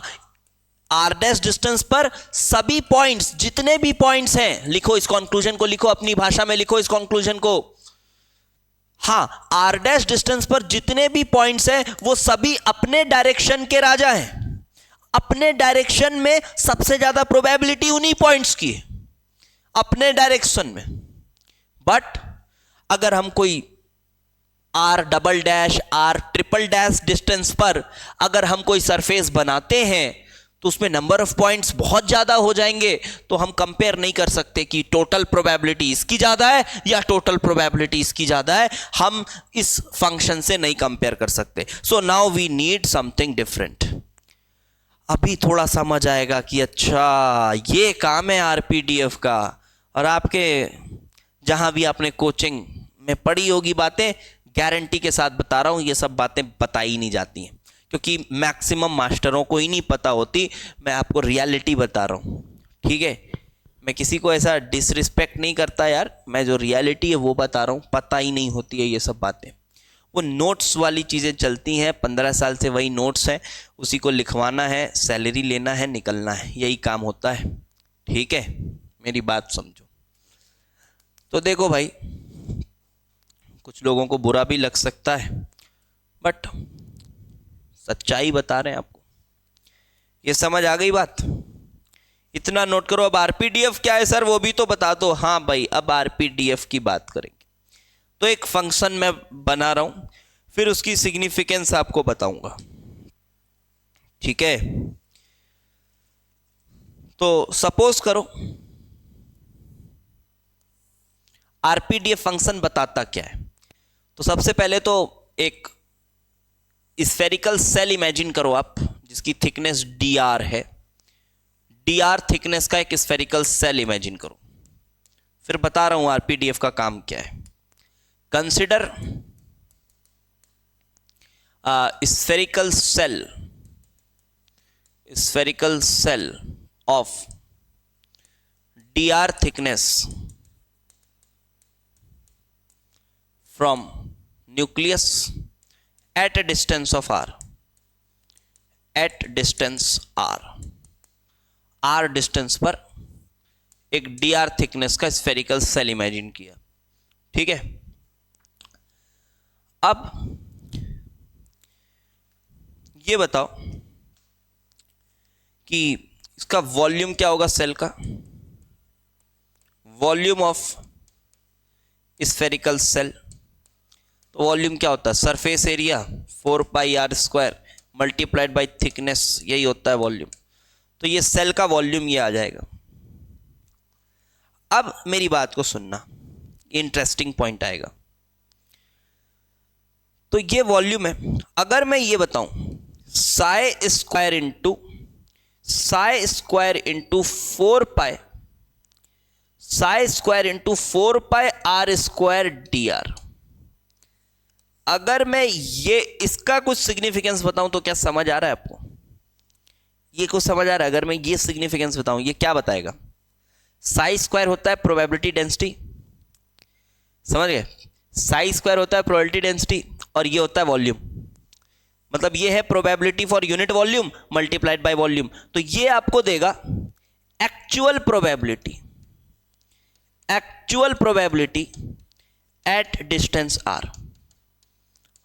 आर डैश डिस्टेंस पर सभी पॉइंट्स, जितने भी पॉइंट्स हैं, लिखो इस कंक्लूजन को, लिखो अपनी भाषा में, लिखो इस कंक्लूजन को। हां, आर डैश डिस्टेंस पर जितने भी पॉइंट्स हैं वो सभी अपने डायरेक्शन के राजा हैं। अपने डायरेक्शन में सबसे ज्यादा प्रोबेबिलिटी उन्हीं पॉइंट्स की है, अपने डायरेक्शन में। बट अगर हम कोई R double dash, R triple dash distance पर अगर हम कोई सरफेस बनाते हैं तो उसमें नंबर ऑफ पॉइंट्स बहुत ज्यादा हो जाएंगे, तो हम कंपेयर नहीं कर सकते कि टोटल प्रोबेबिलिटी इसकी ज्यादा है या टोटल प्रोबेबिलिटी इसकी ज्यादा है। हम इस फंक्शन से नहीं कंपेयर कर सकते। So now we need something different. अभी थोड़ा समझ आएगा कि अच्छा ये काम है आरपीडीएफ का। और आपके जहां भी आपने कोचिंग में पढ़ी होगी बातें, गारंटी के साथ बता रहा हूं, ये सब बातें बताई नहीं जाती हैं, क्योंकि मैक्सिमम मास्टरों को ही नहीं पता होती। मैं आपको रियलिटी बता रहा हूं, ठीक है? मैं किसी को ऐसा डिसरिस्पेक्ट नहीं करता यार, मैं जो रियलिटी है वो बता रहा हूं। पता ही नहीं होती है ये सब बातें, वो नोट्स वाली चीज़ें चलती हैं। 15 साल से वही नोट्स हैं, उसी को लिखवाना है, सैलरी लेना है, निकलना है, यही काम होता है। ठीक है, मेरी बात समझो। तो देखो भाई, कुछ लोगों को बुरा भी लग सकता है, बट सच्चाई बता रहे हैं आपको। ये समझ आ गई बात? इतना नोट करो। अब आरपीडीएफ क्या है सर, वो भी तो बता दो। हाँ भाई, अब आरपीडीएफ की बात करेंगे। तो एक फंक्शन मैं बना रहा हूं, फिर उसकी सिग्निफिकेंस आपको बताऊंगा, ठीक है? तो सपोज करो आरपीडीएफ फंक्शन बताता क्या है। तो सबसे पहले तो एक स्फेरिकल सेल इमेजिन करो आप, जिसकी थिकनेस dr है। dr थिकनेस का एक स्फेरिकल सेल इमेजिन करो। फिर बता रहा हूं आरपीडीएफ का काम क्या है। Consider spherical cell of dr thickness from nucleus at a distance of r, at distance r distance पर एक dr थिकनेस का स्फेरिकल सेल इमेजिन किया, ठीक है? अब ये बताओ कि इसका वॉल्यूम क्या होगा सेल का। वॉल्यूम ऑफ स्फेरिकल सेल, तो वॉल्यूम क्या होता है, surface area 4πr² multiplied by thickness, यही होता है वॉल्यूम। तो ये सेल का वॉल्यूम ये आ जाएगा। अब मेरी बात को सुनना, इंटरेस्टिंग पॉइंट आएगा। तो ये वॉल्यूम है। अगर मैं ये बताऊं Sai square into 4π r² dr, अगर मैं ये इसका कुछ सिग्निफिकेंस बताऊं तो क्या समझ आ रहा है आपको? ये कुछ समझ आ रहा है? अगर मैं ये सिग्निफिकेंस बताऊं, ये क्या बताएगा? साई स्क्वायर होता है प्रोबेबिलिटी डेंसिटी, समझ गए? साई स्क्वायर होता है प्रोबेबिलिटी डेंसिटी, और ये होता है वॉल्यूम। मतलब ये है probability for unit volume multiplied by volume. तो ये आपको देगा actual probability at distance r।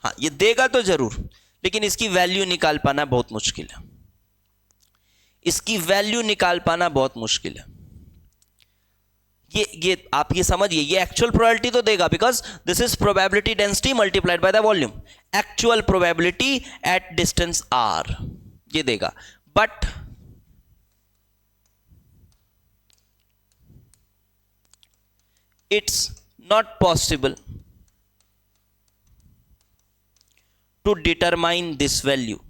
हाँ ये देगा तो जरूर, लेकिन इसकी वैल्यू निकाल पाना बहुत मुश्किल है, इसकी वैल्यू निकाल पाना बहुत मुश्किल है। ये आप ये समझिए, ये एक्चुअल प्रोबेबिलिटी तो देगा, because this is probability density multiplied by the volume. Actual probability at distance R ये देगा, but it's not possible to determine this value.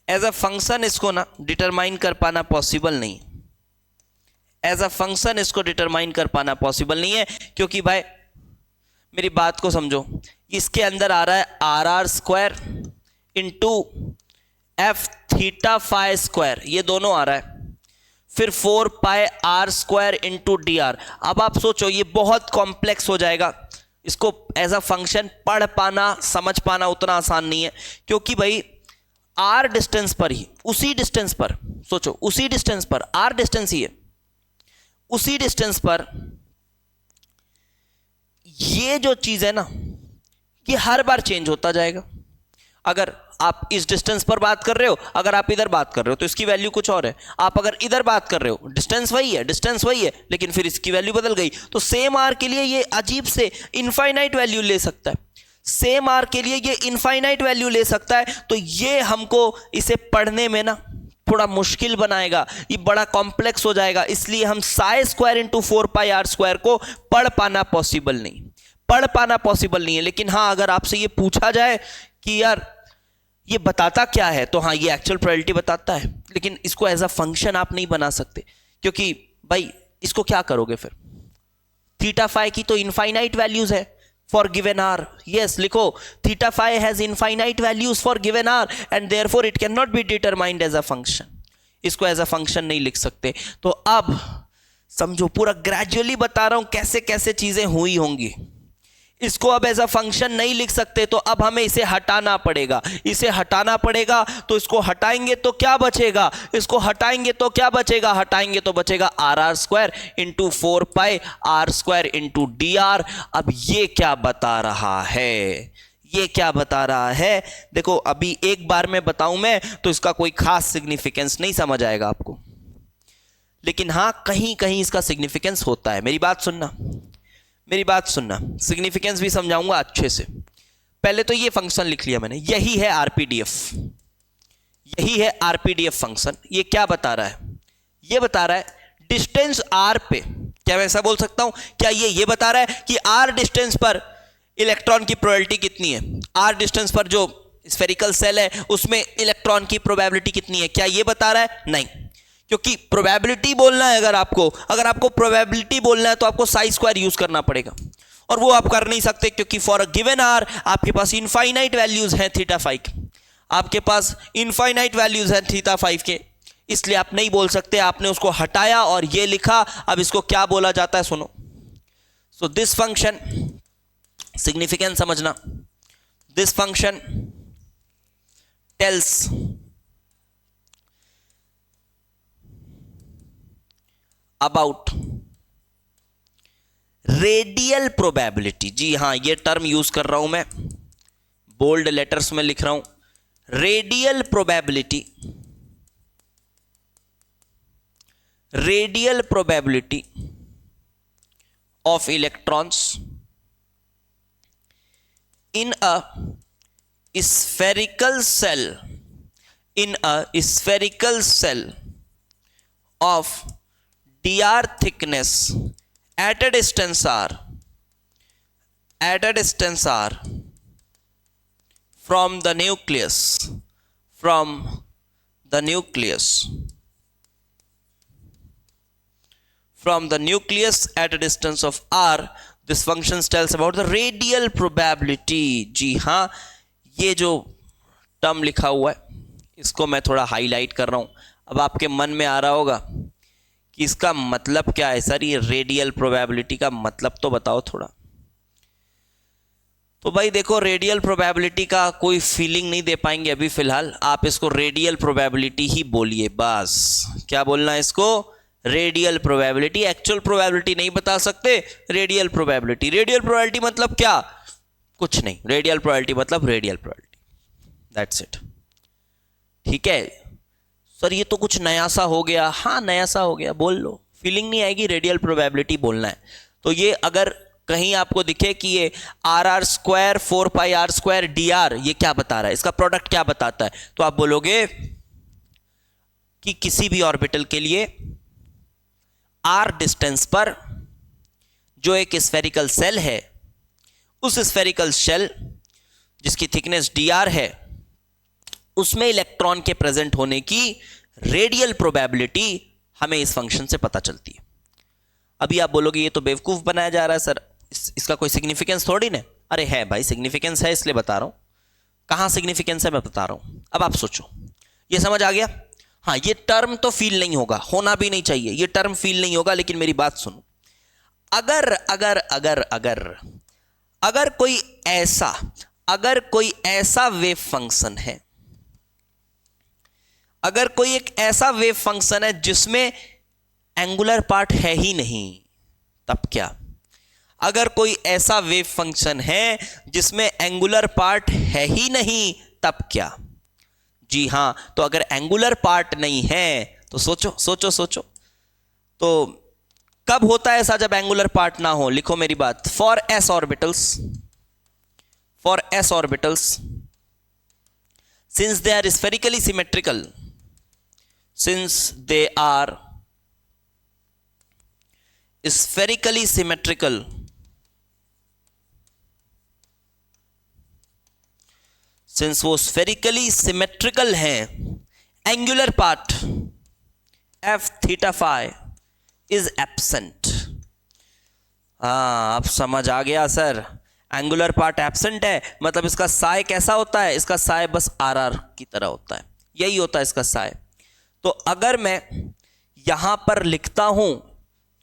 As a function इसको ना डिटरमाइन कर पाना पॉसिबल नहीं है, एज अ फंक्शन इसको डिटरमाइन कर पाना पॉसिबल नहीं है, क्योंकि भाई मेरी बात को समझो, इसके अंदर आ रहा है R R square into F theta phi square, ये दोनों आ रहा है, फिर 4 pi R square into D R. अब आप सोचो ये बहुत कॉम्प्लेक्स हो जाएगा, इसको एज अ फंक्शन पढ़ पाना समझ पाना उतना आसान नहीं है, क्योंकि भाई आर डिस्टेंस पर ही, उसी डिस्टेंस पर सोचो, उसी डिस्टेंस पर, आर डिस्टेंस ही है, उसी डिस्टेंस पर ये जो चीज है ना ये हर बार चेंज होता जाएगा। अगर आप इस डिस्टेंस पर बात कर रहे हो, अगर आप इधर बात कर रहे हो तो इसकी वैल्यू कुछ और है, आप अगर इधर बात कर रहे हो डिस्टेंस वही है, डिस्टेंस वही है, लेकिन फिर इसकी वैल्यू बदल गई। तो सेम आर के लिए ये अजीब से इनफाइनाइट वैल्यू ले सकता है, सेम आर के लिए ये इनफाइनाइट वैल्यू ले सकता है। तो ये हमको इसे पढ़ने में ना थोड़ा मुश्किल बनाएगा, ये बड़ा कॉम्प्लेक्स हो जाएगा, इसलिए हम psi square into 4 pi R square को पढ़ पाना पॉसिबल नहीं, पढ़ पाना पॉसिबल नहीं है। लेकिन हाँ, अगर आपसे ये पूछा जाए कि यार ये बताता क्या है, तो हाँ ये एक्चुअल प्रोबेबिलिटी बताता है, लेकिन इसको एज अ फंक्शन आप नहीं बना सकते, क्योंकि भाई इसको क्या करोगे फिर, थीटा फाई की तो इनफाइनाइट वैल्यूज है फॉर गिवन आर। यस लिखो, theta phi has infinite values for given R and therefore it can not be determined as a function. इसको एज अ फंक्शन नहीं लिख सकते। तो अब समझो, पूरा ग्रेजुअली बता रहा हूं कैसे कैसे चीजें हुई होंगी। इसको अब एज अ फंक्शन नहीं लिख सकते, तो अब हमें इसे हटाना पड़ेगा, इसे हटाना पड़ेगा। तो इसको हटाएंगे तो क्या बचेगा, इसको हटाएंगे तो क्या बचेगा, हटाएंगे तो बचेगा R R square into 4 pi R square into D R. अब ये क्या बता रहा है, ये क्या बता रहा है, देखो अभी एक बार में बताऊं मैं तो इसका कोई खास सिग्निफिकेंस नहीं समझ आएगा आपको, लेकिन हां कहीं कहीं इसका सिग्निफिकेंस होता है। मेरी बात सुनना, मेरी बात सुनना, सिग्निफिकेंस भी समझाऊंगा अच्छे से। पहले तो ये फंक्शन लिख लिया मैंने, यही है आरपीडीएफ, यही है आरपीडीएफ फंक्शन। ये क्या बता रहा है, ये बता रहा है डिस्टेंस आर पे, क्या मैं ऐसा बोल सकता हूं, क्या ये बता रहा है कि आर डिस्टेंस पर इलेक्ट्रॉन की प्रोबेबिलिटी कितनी है, आर डिस्टेंस पर जो स्फेरिकल सेल है उसमें इलेक्ट्रॉन की प्रोबेबिलिटी कितनी है, क्या ये बता रहा है, नहीं। क्योंकि प्रोबेबिलिटी बोलना है, अगर आपको प्रोबेबिलिटी बोलना है तो आपको साई स्क्वायर यूज करना पड़ेगा, और वो आप कर नहीं सकते, क्योंकि फॉर अ गिवन आर आपके पास इनफाइनाइट वैल्यूज हैं थीटा फाई के, आपके पास इनफाइनाइट वैल्यूज हैं थीटा फाई के, इसलिए आप नहीं बोल सकते। आपने उसको हटाया और ये लिखा। अब इसको क्या बोला जाता है सुनो। सो दिस फंक्शन, सिग्निफिकेंस समझना, this function tells about radial probability. जी हां, ये टर्म यूज कर रहा हूं मैं, बोल्ड लेटर्स में लिख रहा हूं, radial probability, radial probability of electrons in a spherical cell, in a spherical cell of dr thickness at a distance r, at a distance r from the nucleus, from the nucleus, from the nucleus at a distance of r. This function tells about the radial probability. जी हाँ, ये जो term लिखा हुआ है इसको मैं थोड़ा highlight कर रहा हूँ। अब आपके मन में आ रहा होगा कि इसका मतलब क्या है सर, ये रेडियल प्रोबेबिलिटी का मतलब तो बताओ थोड़ा। तो भाई देखो, रेडियल प्रोबेबिलिटी का कोई फीलिंग नहीं दे पाएंगे अभी फिलहाल, आप इसको रेडियल प्रोबेबिलिटी ही बोलिए बस। क्या बोलना है इसको, रेडियल प्रोबेबिलिटी, एक्चुअल प्रोबेबिलिटी नहीं बता सकते, रेडियल प्रोबेबिलिटी। रेडियल प्रोबेबिलिटी मतलब क्या? कुछ नहीं, रेडियल प्रोबेबिलिटी मतलब रेडियल प्रोबेबिलिटी, दैट्स इट। ठीक है सर, ये तो कुछ नया सा हो गया। हाँ नया सा हो गया, बोल लो, फीलिंग नहीं आएगी, रेडियल प्रोबेबिलिटी बोलना है। तो ये अगर कहीं आपको दिखे कि ये R R square 4 pi R square D R, ये क्या बता रहा है, इसका प्रोडक्ट क्या बताता है, तो आप बोलोगे कि किसी भी ऑर्बिटल के लिए आर डिस्टेंस पर जो एक स्फेरिकल सेल है, उस स्फेरिकल शेल जिसकी थिकनेस डी आर है, उसमें इलेक्ट्रॉन के प्रेजेंट होने की रेडियल प्रोबेबिलिटी हमें इस फंक्शन से पता चलती है। अभी आप बोलोगे ये तो बेवकूफ बनाया जा रहा है सर, इसका कोई सिग्निफिकेंस थोड़ी ना। अरे है भाई, सिग्निफिकेंस है, इसलिए बता रहा हूं। कहां सिग्निफिकेंस है मैं बता रहा हूं। अब आप सोचो, ये समझ आ गया? हाँ, ये टर्म तो फील नहीं होगा, होना भी नहीं चाहिए, ये टर्म फील नहीं होगा, लेकिन मेरी बात सुनो। अगर अगर अगर अगर अगर कोई ऐसा वेव फंक्शन है, अगर कोई एक ऐसा वेव फंक्शन है जिसमें एंगुलर पार्ट है ही नहीं, तब क्या? अगर कोई ऐसा वेव फंक्शन है जिसमें एंगुलर पार्ट है ही नहीं, तब क्या? जी हां, तो अगर एंगुलर पार्ट नहीं है तो सोचो सोचो सोचो, तो कब होता है ऐसा जब एंगुलर पार्ट ना हो? लिखो मेरी बात। For S orbitals since they are spherically symmetrical, since they are spherically symmetrical, since वो स्फेरिकली सिमेट्रिकल हैं, angular part F theta phi is absent. हाँ, अब समझ आ गया सर, एंगुलर पार्ट एब्सेंट है, मतलब इसका साय कैसा होता है? इसका साय बस आर आर की तरह होता है, यही होता है इसका साय। तो अगर मैं यहां पर लिखता हूं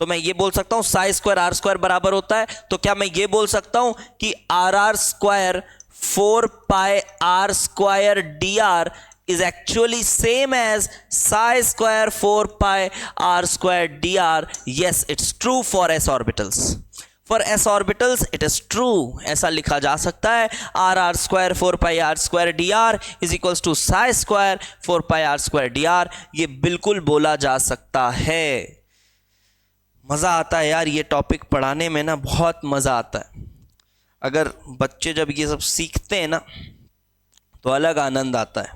तो मैं ये बोल सकता हूं साई स्क्वायर आर स्क्वायर बराबर होता है, तो क्या मैं ये बोल सकता हूं कि R R square 4 pi R square D R is actually same as psi square 4 pi r square dr? Yes, it's true for s orbitals. For s orbitals it is true. ऐसा लिखा जा सकता है, r r square 4 pi r square dr is equals to psi square 4 pi r square dr. ये बिल्कुल बोला जा सकता है। मज़ा आता है यार, ये टॉपिक पढ़ाने में ना बहुत मज़ा आता है। अगर बच्चे जब ये सब सीखते हैं ना तो अलग आनंद आता है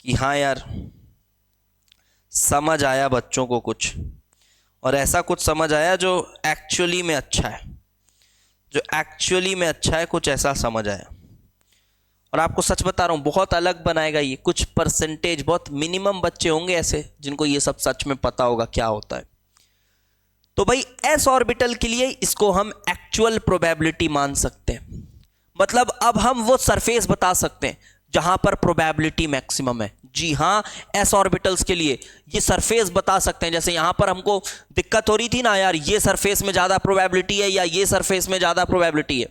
कि हाँ यार समझ आया बच्चों को कुछ, और ऐसा कुछ समझ आया जो एक्चुअली में अच्छा है, कुछ ऐसा समझ आया। और आपको सच बता रहा हूँ, बहुत अलग बनाएगा ये। कुछ परसेंटेज, बहुत मिनिमम बच्चे होंगे ऐसे जिनको ये सब सच में पता होगा क्या होता है। तो भाई एस ऑर्बिटल के लिए इसको हम एक्चुअल प्रोबेबिलिटी मान सकते हैं, मतलब अब हम वो सरफेस बता सकते हैं जहां पर प्रोबेबिलिटी मैक्सिमम है। जी हां, एस ऑर्बिटल्स के लिए ये सरफेस बता सकते हैं। जैसे यहां पर हमको दिक्कत हो रही थी ना यार, ये सरफेस में ज्यादा प्रोबेबिलिटी है या ये सरफेस में ज्यादा प्रोबेबिलिटी है,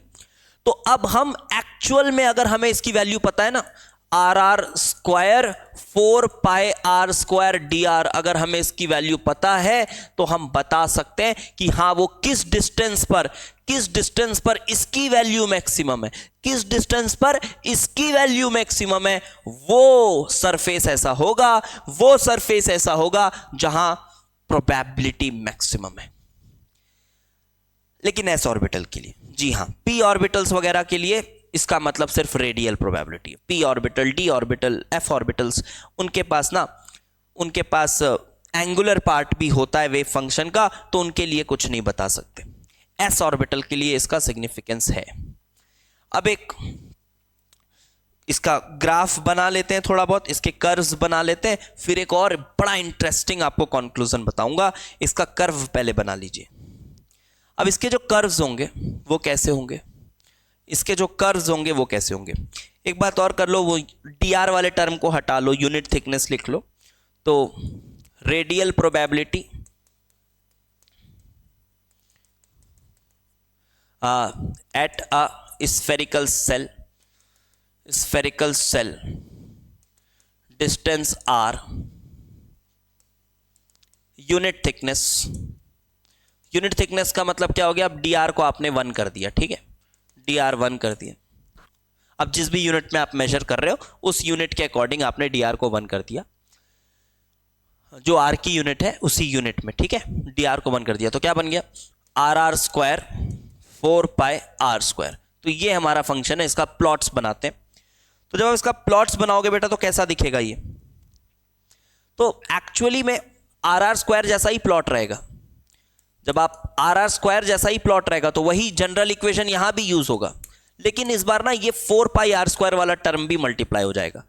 तो अब हम एक्चुअल में अगर हमें इसकी वैल्यू पता है ना, R R square 4 pi R square D R, अगर हमें इसकी वैल्यू पता है तो हम बता सकते हैं कि हाँ वो किस डिस्टेंस पर इसकी वैल्यू मैक्सिमम है, किस डिस्टेंस पर इसकी वैल्यू मैक्सिमम है। वो सरफेस ऐसा होगा जहां प्रोबेबिलिटी मैक्सिमम है। लेकिन एस ऑर्बिटल के लिए, जी हां, पी ऑर्बिटल्स वगैरह के लिए इसका मतलब सिर्फ रेडियल प्रोबेबिलिटी है। P orbital, D orbital, F orbitals, उनके पास एंगुलर पार्ट भी होता है वेव फंक्शन का, तो उनके लिए कुछ नहीं बता सकते। एस ऑर्बिटल के लिए इसका सिग्निफिकेंस है। अब एक इसका ग्राफ बना लेते हैं, थोड़ा बहुत इसके कर्व्स बना लेते हैं, फिर एक और बड़ा इंटरेस्टिंग आपको कंक्लूजन बताऊंगा। इसका कर्व पहले बना लीजिए। अब इसके जो कर्व्स होंगे वो कैसे होंगे, एक बात और कर लो, वो डी आर वाले टर्म को हटा लो, यूनिट थिकनेस लिख लो। तो radial probability at a spherical shell distance r, unit thickness. Unit thickness का मतलब क्या हो गया, अब dr को आपने 1 कर दिया, ठीक है, dr 1 कर दिया। अब जिस भी यूनिट में आप मेजर कर रहे हो उस यूनिट के अकॉर्डिंग आपने dr को 1 कर दिया, जो r की यूनिट है उसी यूनिट में, ठीक है, dr को 1 कर दिया। तो क्या बन गया, r स्क्वायर 4 पाई r स्क्वायर। तो ये हमारा फंक्शन है, इसका प्लॉट्स बनाते हैं। तो जब आप इसका प्लॉट्स बनाओगे बेटा तो कैसा दिखेगा ये, तो एक्चुअली में आर स्क्वायर जैसा ही प्लॉट रहेगा। जब आप आर स्क्वायर जैसा ही प्लॉट रहेगा तो वही जनरल इक्वेशन यहां भी यूज होगा, लेकिन इस बार ना ये 4 पाई आर स्क्वायर वाला टर्म भी मल्टीप्लाई हो जाएगा।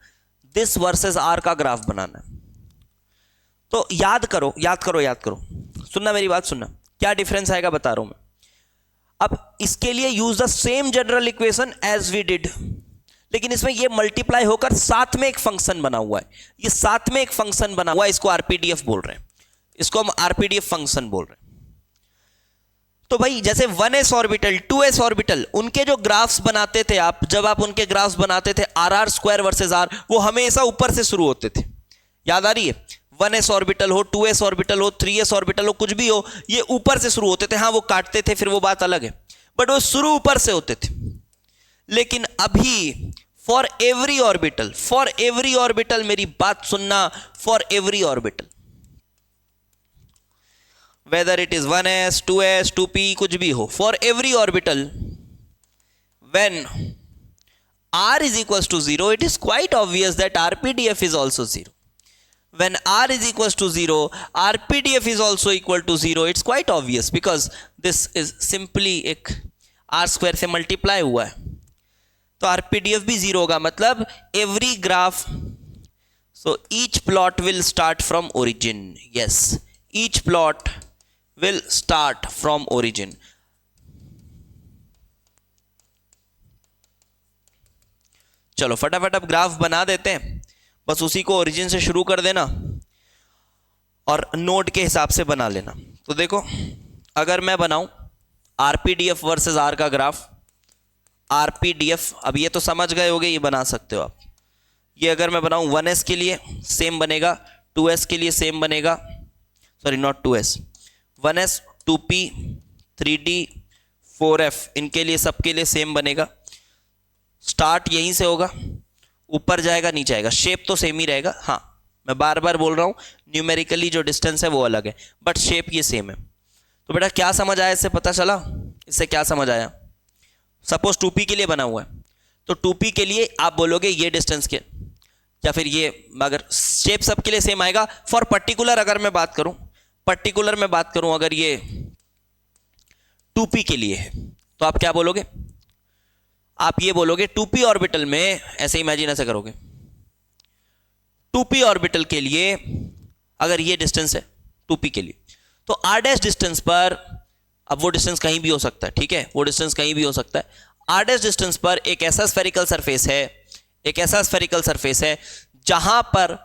दिस वर्सेस आर का ग्राफ बनाना है। तो याद करो याद करो याद करो, सुनना मेरी बात सुनना, क्या डिफरेंस आएगा बता रहा हूं मैं। अब इसके लिए use the same general equation as we did, लेकिन इसमें ये मल्टीप्लाई होकर साथ में एक फंक्शन बना हुआ है। ये साथ में एक फंक्शन बना हुआ है, इसको आरपीडीएफ बोल रहे हैं, इसको हम आरपीडीएफ फंक्शन बोल रहे हैं। तो भाई जैसे 1s ऑर्बिटल 2s ऑर्बिटल उनके जो ग्राफ्स बनाते थे आप, जब आप उनके ग्राफ्स बनाते थे आर स्क्वायर वर्सेस आर, वो हमेशा ऊपर से शुरू होते थे। याद आ रही है, 1s ऑर्बिटल हो, 2s ऑर्बिटल हो, 3s ऑर्बिटल हो, कुछ भी हो, ये ऊपर से शुरू होते थे। हाँ वो काटते थे फिर वो बात अलग है, बट वो शुरू ऊपर से होते थे। लेकिन अभी फॉर एवरी ऑर्बिटल मेरी बात सुनना, for every orbital whether it is 1s 2s 2p कुछ भी हो, for every orbital when r is equals to 0 it is quite obvious that rpdf is also 0. When r is equals to 0 rpdf is also equal to 0. It's quite obvious because this is simply एक r square से multiply हुआ है, तो आरपीडीएफ भी 0 होगा। मतलब every graph, so each plot will start from origin. Yes, each plot will start from origin. चलो फटाफट अब ग्राफ बना देते हैं, बस उसी को ओरिजिन से शुरू कर देना और नोड के हिसाब से बना लेना। तो देखो अगर मैं बनाऊं आरपीडीएफ वर्सेस आर का ग्राफ, आरपीडीएफ, अब ये तो समझ गए होगे, ये बना सकते हो आप। ये अगर मैं बनाऊं 1s के लिए सेम बनेगा, 2s के लिए सेम बनेगा, sorry not 2s, 1s 2p 3d 4f इनके लिए सबके लिए सेम बनेगा। स्टार्ट यहीं से होगा, ऊपर जाएगा नीचे आएगा, शेप तो सेम ही रहेगा। हाँ मैं बार बार बोल रहा हूँ, न्यूमेरिकली जो डिस्टेंस है वो अलग है, बट शेप ये सेम है। तो बेटा क्या समझ आया, इससे पता चला, इससे क्या समझ आया। सपोज 2p के लिए बना हुआ है, तो 2p के लिए आप बोलोगे ये डिस्टेंस के, या फिर ये, अगर शेप सबके लिए सेम आएगा। फॉर पर्टिकुलर अगर मैं बात करूं, अगर ये 2p के लिए है तो आप क्या बोलोगे, आप ये बोलोगे 2p ऑर्बिटल में, ऐसे इमेजिन ऐसे करोगे, 2p ऑर्बिटल के लिए अगर ये डिस्टेंस है 2p के लिए, तो r डैश डिस्टेंस पर, अब वो डिस्टेंस कहीं भी हो सकता है, ठीक है, वो डिस्टेंस कहीं भी हो सकता है। r डैश डिस्टेंस पर एक ऐसा स्फेरिकल सरफेस है जहां पर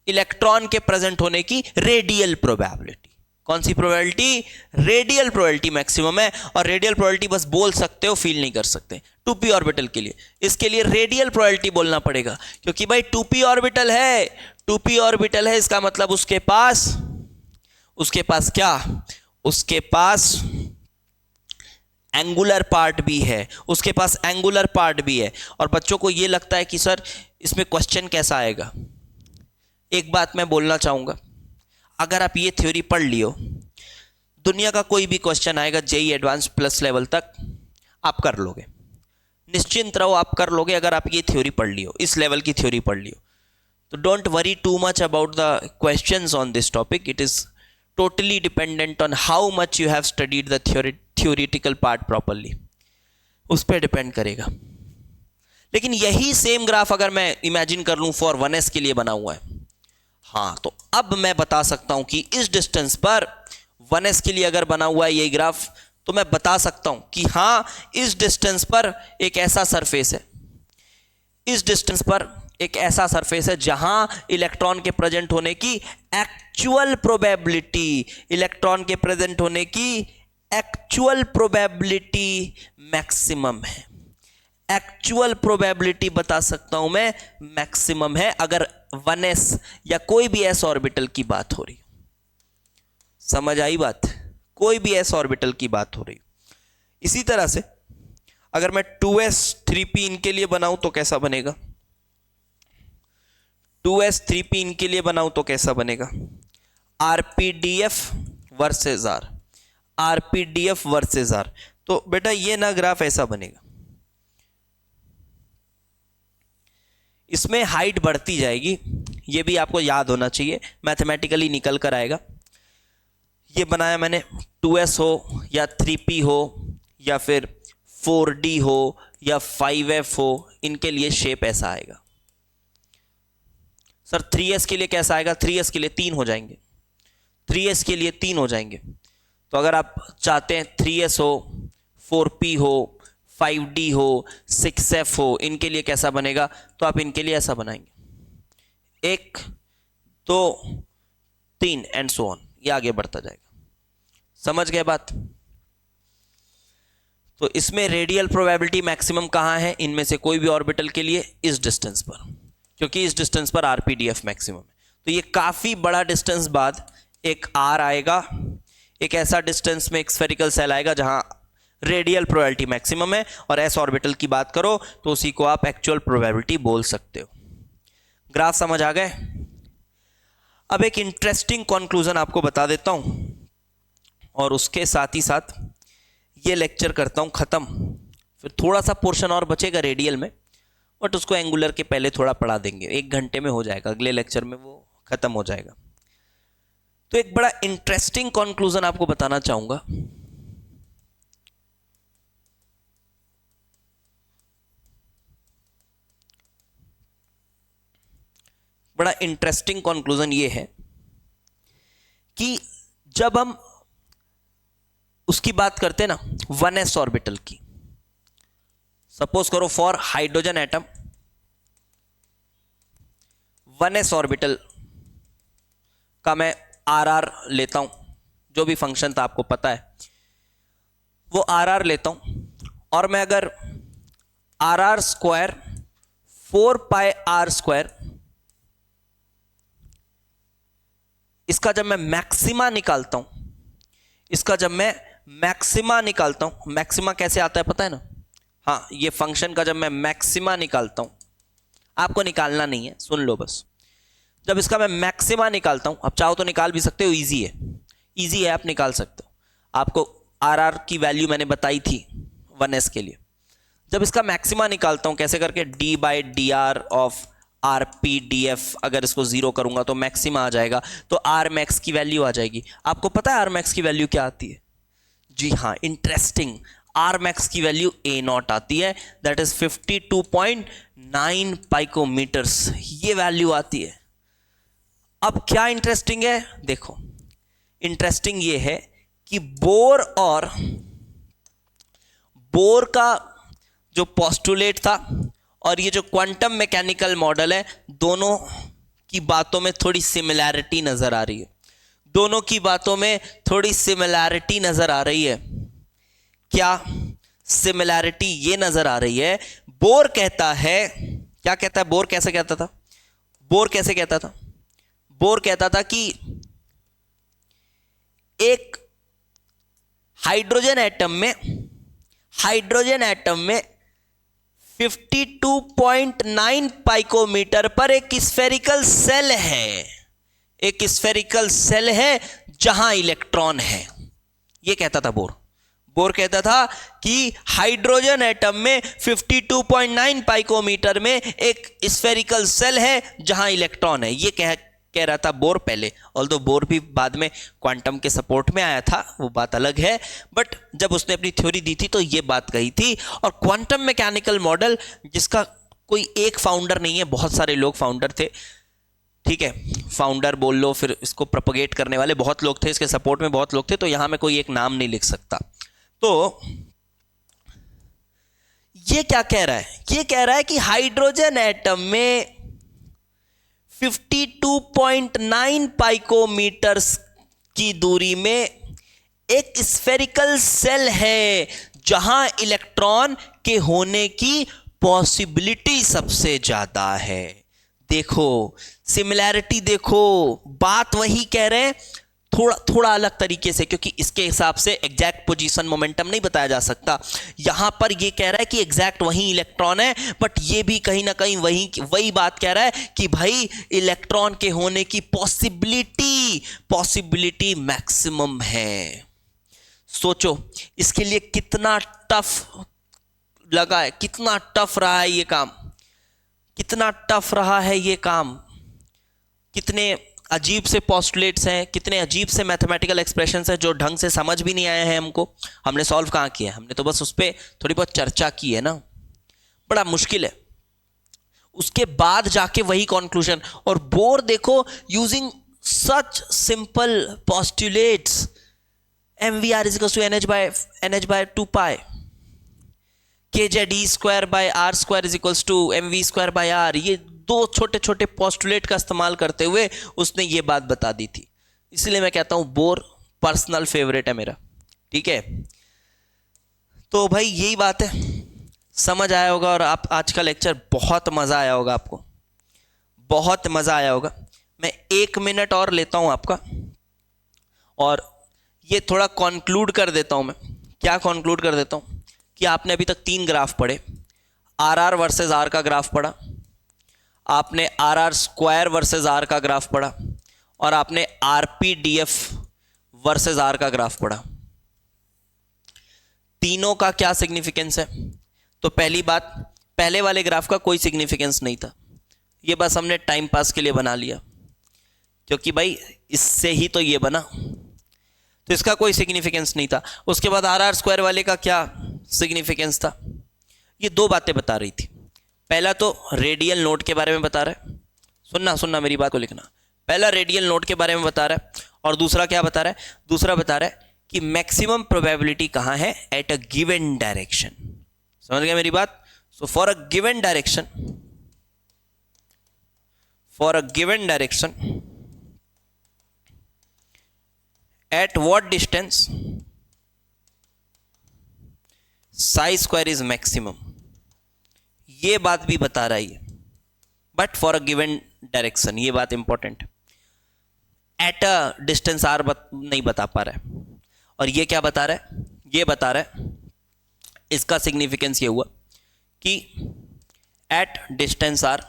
इलेक्ट्रॉन के प्रेजेंट होने की रेडियल प्रोबेबिलिटी, कौन सी प्रोबेबिलिटी, रेडियल प्रोबेबिलिटी मैक्सिमम है। और रेडियल प्रोबेबिलिटी बस बोल सकते हो, फील नहीं कर सकते। 2p ऑर्बिटल के लिए, इसके लिए रेडियल प्रोबेबिलिटी बोलना पड़ेगा, क्योंकि भाई 2p ऑर्बिटल है, इसका मतलब उसके पास क्या, उसके पास एंगुलर पार्ट भी है, और बच्चों को ये लगता है कि सर इसमें क्वेश्चन कैसा आएगा। एक बात मैं बोलना चाहूंगा, अगर आप ये थ्योरी पढ़ लियो, दुनिया का कोई भी क्वेश्चन आएगा जेईई एडवांस प्लस लेवल तक आप कर लोगे, निश्चिंत रहो आप कर लोगे, अगर आप ये थ्योरी पढ़ लियो, इस लेवल की थ्योरी पढ़ लियो। तो don't worry too much about the questions on this topic, it is totally dependent on how much you have studied the theoretical part properly, उस पर डिपेंड करेगा। लेकिन यही सेम ग्राफ अगर मैं इमेजिन कर लूं फॉर 1s के लिए बना हुआ है, हाँ तो अब मैं बता सकता हूं कि इस डिस्टेंस पर 1s के लिए अगर बना हुआ है यही ग्राफ, तो मैं बता सकता हूं कि हाँ इस डिस्टेंस पर एक ऐसा सरफेस है, जहां इलेक्ट्रॉन के प्रेजेंट होने की एक्चुअल प्रोबेबिलिटी मैक्सिमम है। एक्चुअल प्रोबेबिलिटी बता सकता हूं मैं मैक्सिमम है, अगर 1s या कोई भी s ऑर्बिटल की बात हो रही हो। समझ आई बात? कोई भी s ऑर्बिटल की बात हो रही। इसी तरह से अगर मैं 2s 3p इनके लिए बनाऊं तो कैसा बनेगा? 2s 3p इनके लिए बनाऊं तो कैसा बनेगा? rpdf versus r, rpdf versus r। तो बेटा ये ना ग्राफ ऐसा बनेगा, इसमें हाइट बढ़ती जाएगी, ये भी आपको याद होना चाहिए, मैथमेटिकली निकल कर आएगा। ये बनाया मैंने, 2s हो या 3p हो या फिर 4d हो या 5f हो, इनके लिए शेप ऐसा आएगा। सर 3s के लिए कैसा आएगा? 3s के लिए 3 हो जाएंगे, 3s के लिए 3 हो जाएंगे। तो अगर आप चाहते हैं 3s हो, 4p हो, 5d हो, 6f हो, इनके लिए कैसा बनेगा? तो आप इनके लिए ऐसा बनाएंगे, 1 2 3 एंड सो ऑन, ये आगे बढ़ता जाएगा। समझ गए बात? तो इसमें रेडियल प्रोबेबिलिटी मैक्सिमम कहां है? इनमें से कोई भी ऑर्बिटल के लिए इस डिस्टेंस पर, क्योंकि इस डिस्टेंस पर आरपीडीएफ मैक्सिमम है। तो ये काफी बड़ा डिस्टेंस बाद एक आर आएगा, एक ऐसा डिस्टेंस में एक स्फेरिकल सेल आएगा जहां रेडियल प्रोबेबिलिटी मैक्सिमम है, और एस ऑर्बिटल की बात करो तो उसी को आप एक्चुअल प्रोबेबिलिटी बोल सकते हो। ग्राफ समझ आ गए? अब एक इंटरेस्टिंग कंक्लूजन आपको बता देता हूं और उसके साथ ही साथ ये लेक्चर करता हूं खत्म। फिर थोड़ा सा पोर्शन और बचेगा रेडियल में, बट उसको एंगुलर के पहले थोड़ा पढ़ा देंगे, 1 घंटे में हो जाएगा, अगले लेक्चर में वो खत्म हो जाएगा। तो एक बड़ा इंटरेस्टिंग कंक्लूजन आपको बताना चाहूंगा। बड़ा इंटरेस्टिंग कंक्लूजन ये है कि जब हम उसकी बात करते हैं ना 1s ऑर्बिटल की, सपोज करो for hydrogen atom 1s orbital का मैं RR लेता हूं, जो भी फंक्शन था आपको पता है वो RR लेता हूं, और मैं अगर RR स्क्वायर 4πr², इसका जब मैं मैक्सिमा निकालता हूं, इसका जब मैं मैक्सिमा निकालता हूं, मैक्सिमा कैसे आता है पता है ना? हाँ, ये फंक्शन का जब मैं मैक्सिमा निकालता हूं, आपको निकालना नहीं है, सुन लो बस। जब इसका मैं मैक्सिमा निकालता हूं, आप चाहो तो निकाल भी सकते हो, इजी है, इजी है, आप निकाल सकते हो। आपको RR की वैल्यू मैंने बताई थी 1s के लिए। जब इसका मैक्सिमा निकालता हूं कैसे करके, d/dr ऑफ RPDF, अगर इसको 0 करूंगा तो मैक्सिमा आ जाएगा, तो R मैक्स की वैल्यू आ जाएगी। आपको पता है R मैक्स की वैल्यू क्या आती है? जी हाँ, इंटरेस्टिंग, R मैक्स की वैल्यू A0 आती है, दैट इज 52.9 पाइकोमीटर्स, ये वैल्यू आती है। अब क्या इंटरेस्टिंग है देखो, इंटरेस्टिंग ये है कि बोर का जो पोस्टुलेट था और ये जो क्वांटम मैकेनिकल मॉडल है, दोनों की बातों में थोड़ी सिमिलैरिटी नजर आ रही है, दोनों की बातों में थोड़ी सिमिलैरिटी नजर आ रही है। क्या सिमिलैरिटी? ये नजर आ रही है, बोर कहता है, क्या कहता है? बोर कैसे कहता था? बोर कैसे कहता था? बोर कहता था कि एक हाइड्रोजन एटम में 52.9 पाइकोमीटर पर एक स्फेरिकल सेल है, एक स्फेरिकल सेल है जहां इलेक्ट्रॉन है। यह कहता था बोर। बोर कहता था कि हाइड्रोजन एटम में 52.9 पाइकोमीटर में एक स्फेरिकल सेल है जहां इलेक्ट्रॉन है। यह कह रहा था बोर पहले, ऑल्दो बोर भी बाद में क्वांटम के सपोर्ट में आया था, वो बात अलग है, बट जब उसने अपनी थ्योरी दी थी तो ये बात कही थी। और क्वांटम मैकेनिकल मॉडल, जिसका कोई एक फाउंडर नहीं है, बहुत सारे लोग फाउंडर थे, ठीक है, फाउंडर बोल लो, फिर इसको प्रोपगेट करने वाले बहुत लोग थे, इसके सपोर्ट में बहुत लोग थे, तो यहां मैं कोई एक नाम नहीं लिख सकता। तो ये क्या कह रहा है? ये कह रहा है कि हाइड्रोजन एटम में 52.9 पाइकोमीटर्स की दूरी में एक स्फेरिकल सेल है जहां इलेक्ट्रॉन के होने की पॉसिबिलिटी सबसे ज्यादा है। देखो सिमिलैरिटी, देखो बात वही कह रहे हैं। थोड़ा थोड़ा अलग तरीके से, क्योंकि इसके हिसाब से एग्जैक्ट पोजीशन मोमेंटम नहीं बताया जा सकता। यहां पर ये कह रहा है कि एग्जैक्ट वही इलेक्ट्रॉन है, बट ये भी कहीं ना कहीं वही बात कह रहा है कि भाई इलेक्ट्रॉन के होने की पॉसिबिलिटी मैक्सिमम है। सोचो इसके लिए कितना टफ लगा है, कितना टफ रहा है ये काम, कितना टफ रहा है ये काम, कितने अजीब से पोस्टुलेट्स हैं, कितने अजीब से मैथमेटिकल एक्सप्रेशंस हैं जो ढंग से समझ भी नहीं आए हैं हमको। हमने सॉल्व कहाँ किया, हमने तो बस उस पर थोड़ी बहुत चर्चा की है ना। बड़ा मुश्किल है, उसके बाद जाके वही कंक्लूजन। और बोर देखो using such simple postulates, mvr is equals to nh by 2 pi, kze square by r square is equals to mv square by r। ये दो छोटे छोटे पोस्टुलेट का इस्तेमाल करते हुए उसने ये बात बता दी थी। इसलिए मैं कहता हूं बोर पर्सनल फेवरेट है मेरा। ठीक है, तो भाई यही बात है, समझ आया होगा। और आप आज का लेक्चर बहुत मज़ा आया होगा, आपको बहुत मज़ा आया होगा। मैं 1 मिनट और लेता हूं आपका, और ये थोड़ा कंक्लूड कर देता हूं। मैं क्या कंक्लूड कर देता हूं कि आपने अभी तक 3 ग्राफ पढ़े। आर वर्सेस आर का ग्राफ पढ़ा, आपने आर स्क्वायर वर्सेस आर का ग्राफ पढ़ा, और आपने RPDF वर्सेस आर का ग्राफ पढ़ा। तीनों का क्या सिग्निफिकेंस है? तो पहली बात, पहले वाले ग्राफ का कोई सिग्निफिकेंस नहीं था, ये बस हमने टाइम पास के लिए बना लिया, क्योंकि भाई इससे ही तो ये बना, तो इसका कोई सिग्निफिकेंस नहीं था। उसके बाद आर स्क्वायर वाले का क्या सिग्निफिकेंस था? ये 2 बातें बता रही थी। पहला तो रेडियल नोड के बारे में बता रहा है, सुनना मेरी बात को लिखना। पहला रेडियल नोड के बारे में बता रहा है, और दूसरा क्या बता रहा है? दूसरा बता रहा है कि मैक्सिमम प्रोबेबिलिटी कहां है, एट अ गिवन डायरेक्शन। समझ गए मेरी बात? So for a given direction, at what distance psi square is maximum, ये बात भी बता रहा है। But for a given direction, ये बात important, at a distance R नहीं बता पा रहा है। और ये क्या बता रहा है? ये बता रहा है, इसका सिग्निफिकेंस ये हुआ कि at distance R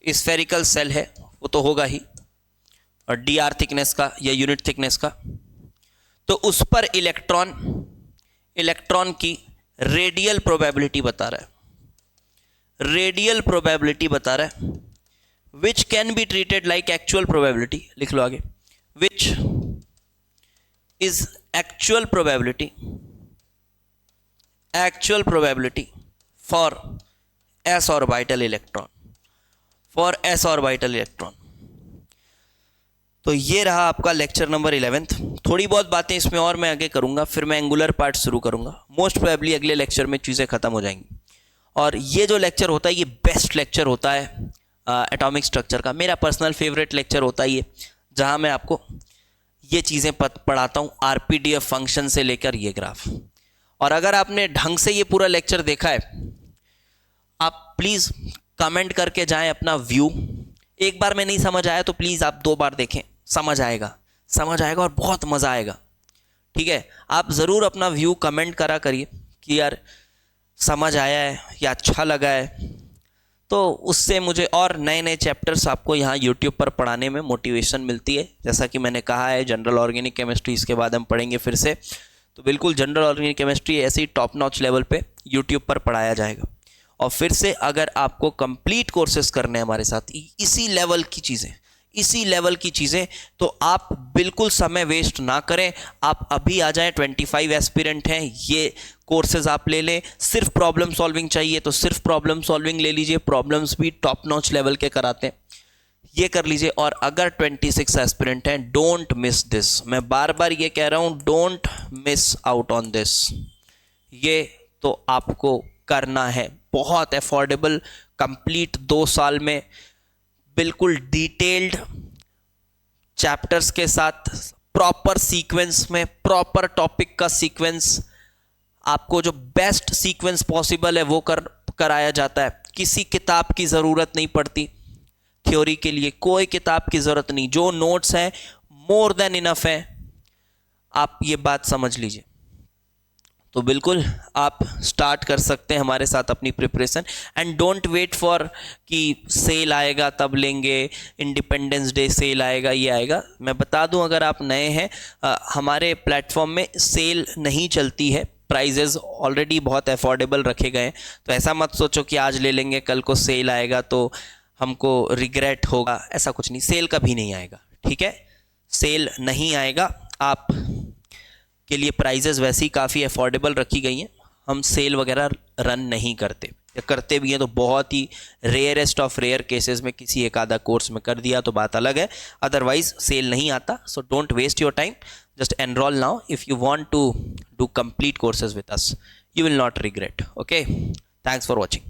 spherical shell है, वो तो होगा ही, और dr थिकनेस का या यूनिट थिकनेस का, तो उस पर इलेक्ट्रॉन की रेडियल प्रोबेबिलिटी बता रहा है, रेडियल प्रोबेबिलिटी बता रहा है, which can be treated like actual probability. लिख लो आगे, which is actual probability for s orbital electron, तो ये रहा आपका लेक्चर नंबर 11। थोड़ी बहुत बातें इसमें और मैं आगे करूंगा, फिर मैं एंगुलर पार्ट शुरू करूंगा। मोस्ट प्रोबेबली अगले लेक्चर में चीज़ें खत्म हो जाएंगी। और ये जो लेक्चर होता है ये बेस्ट लेक्चर होता है एटॉमिक स्ट्रक्चर का, मेरा पर्सनल फेवरेट लेक्चर होता है ये, जहाँ मैं आपको ये चीज़ें पढ़ाता हूँ, RPDF फंक्शन से लेकर ये ग्राफ। और अगर आपने ढंग से ये पूरा लेक्चर देखा है, आप प्लीज़ कमेंट करके जाएं अपना व्यू। एक बार में नहीं समझ आया तो प्लीज़ आप 2 बार देखें, समझ आएगा और बहुत मज़ा आएगा। ठीक है, आप ज़रूर अपना व्यू कमेंट करा करिए कि यार समझ आया है या अच्छा लगा है, तो उससे मुझे और नए नए चैप्टर्स आपको यहाँ यूट्यूब पर पढ़ाने में मोटिवेशन मिलती है। जैसा कि मैंने कहा है, जनरल ऑर्गेनिक केमिस्ट्री इसके बाद हम पढ़ेंगे फिर से, तो बिल्कुल जनरल ऑर्गेनिक केमिस्ट्री ऐसे ही टॉप नॉच लेवल पे यूट्यूब पर पढ़ाया जाएगा। और फिर से अगर आपको कंप्लीट कोर्सेज करने हैं हमारे साथ इसी लेवल की चीज़ें, तो आप बिल्कुल समय वेस्ट ना करें, आप अभी आ जाएं। 25 एस्पिरेंट हैं, ये कोर्सेज आप ले लें। सिर्फ प्रॉब्लम सॉल्विंग चाहिए तो सिर्फ प्रॉब्लम सॉल्विंग ले लीजिए, प्रॉब्लम्स भी टॉप नॉच लेवल के कराते हैं, ये कर लीजिए। और अगर 26 एस्पिरेंट हैं, डोंट मिस दिस, मैं बार बार ये कह रहा हूँ, don't miss out on this. ये तो आपको करना है, बहुत अफोर्डेबल, कंप्लीट 2 साल में बिल्कुल डिटेल्ड चैप्टर्स के साथ, प्रॉपर सीक्वेंस में, प्रॉपर टॉपिक का सीक्वेंस, आपको जो बेस्ट सीक्वेंस पॉसिबल है वो कराया जाता है। किसी किताब की ज़रूरत नहीं पड़ती, थ्योरी के लिए कोई किताब की ज़रूरत नहीं, जो नोट्स हैं मोर देन इनफ है, आप ये बात समझ लीजिए। तो बिल्कुल आप स्टार्ट कर सकते हैं हमारे साथ अपनी preparation, and don't wait for कि सेल आएगा तब लेंगे, इंडिपेंडेंस डे सेल आएगा, ये आएगा। मैं बता दूं, अगर आप नए हैं, हमारे प्लेटफॉर्म में सेल नहीं चलती है, प्राइजेज़ ऑलरेडी बहुत अफोर्डेबल रखे गए हैं। तो ऐसा मत सोचो कि आज ले लेंगे कल को सेल आएगा तो हमको रिग्रेट होगा, ऐसा कुछ नहीं, सेल कभी नहीं आएगा, ठीक है, सेल नहीं आएगा। आप के लिए प्राइजेज़ वैसे ही काफ़ी अफोर्डेबल रखी गई हैं, हम सेल वगैरह रन नहीं करते, या करते भी हैं तो बहुत ही रेयरेस्ट ऑफ रेयर केसेस में किसी एक आधा कोर्स में कर दिया तो बात अलग है, अदरवाइज सेल नहीं आता। So don't waste your time, just enroll now if you want to do complete courses with us, you will not regret. Okay, thanks for watching.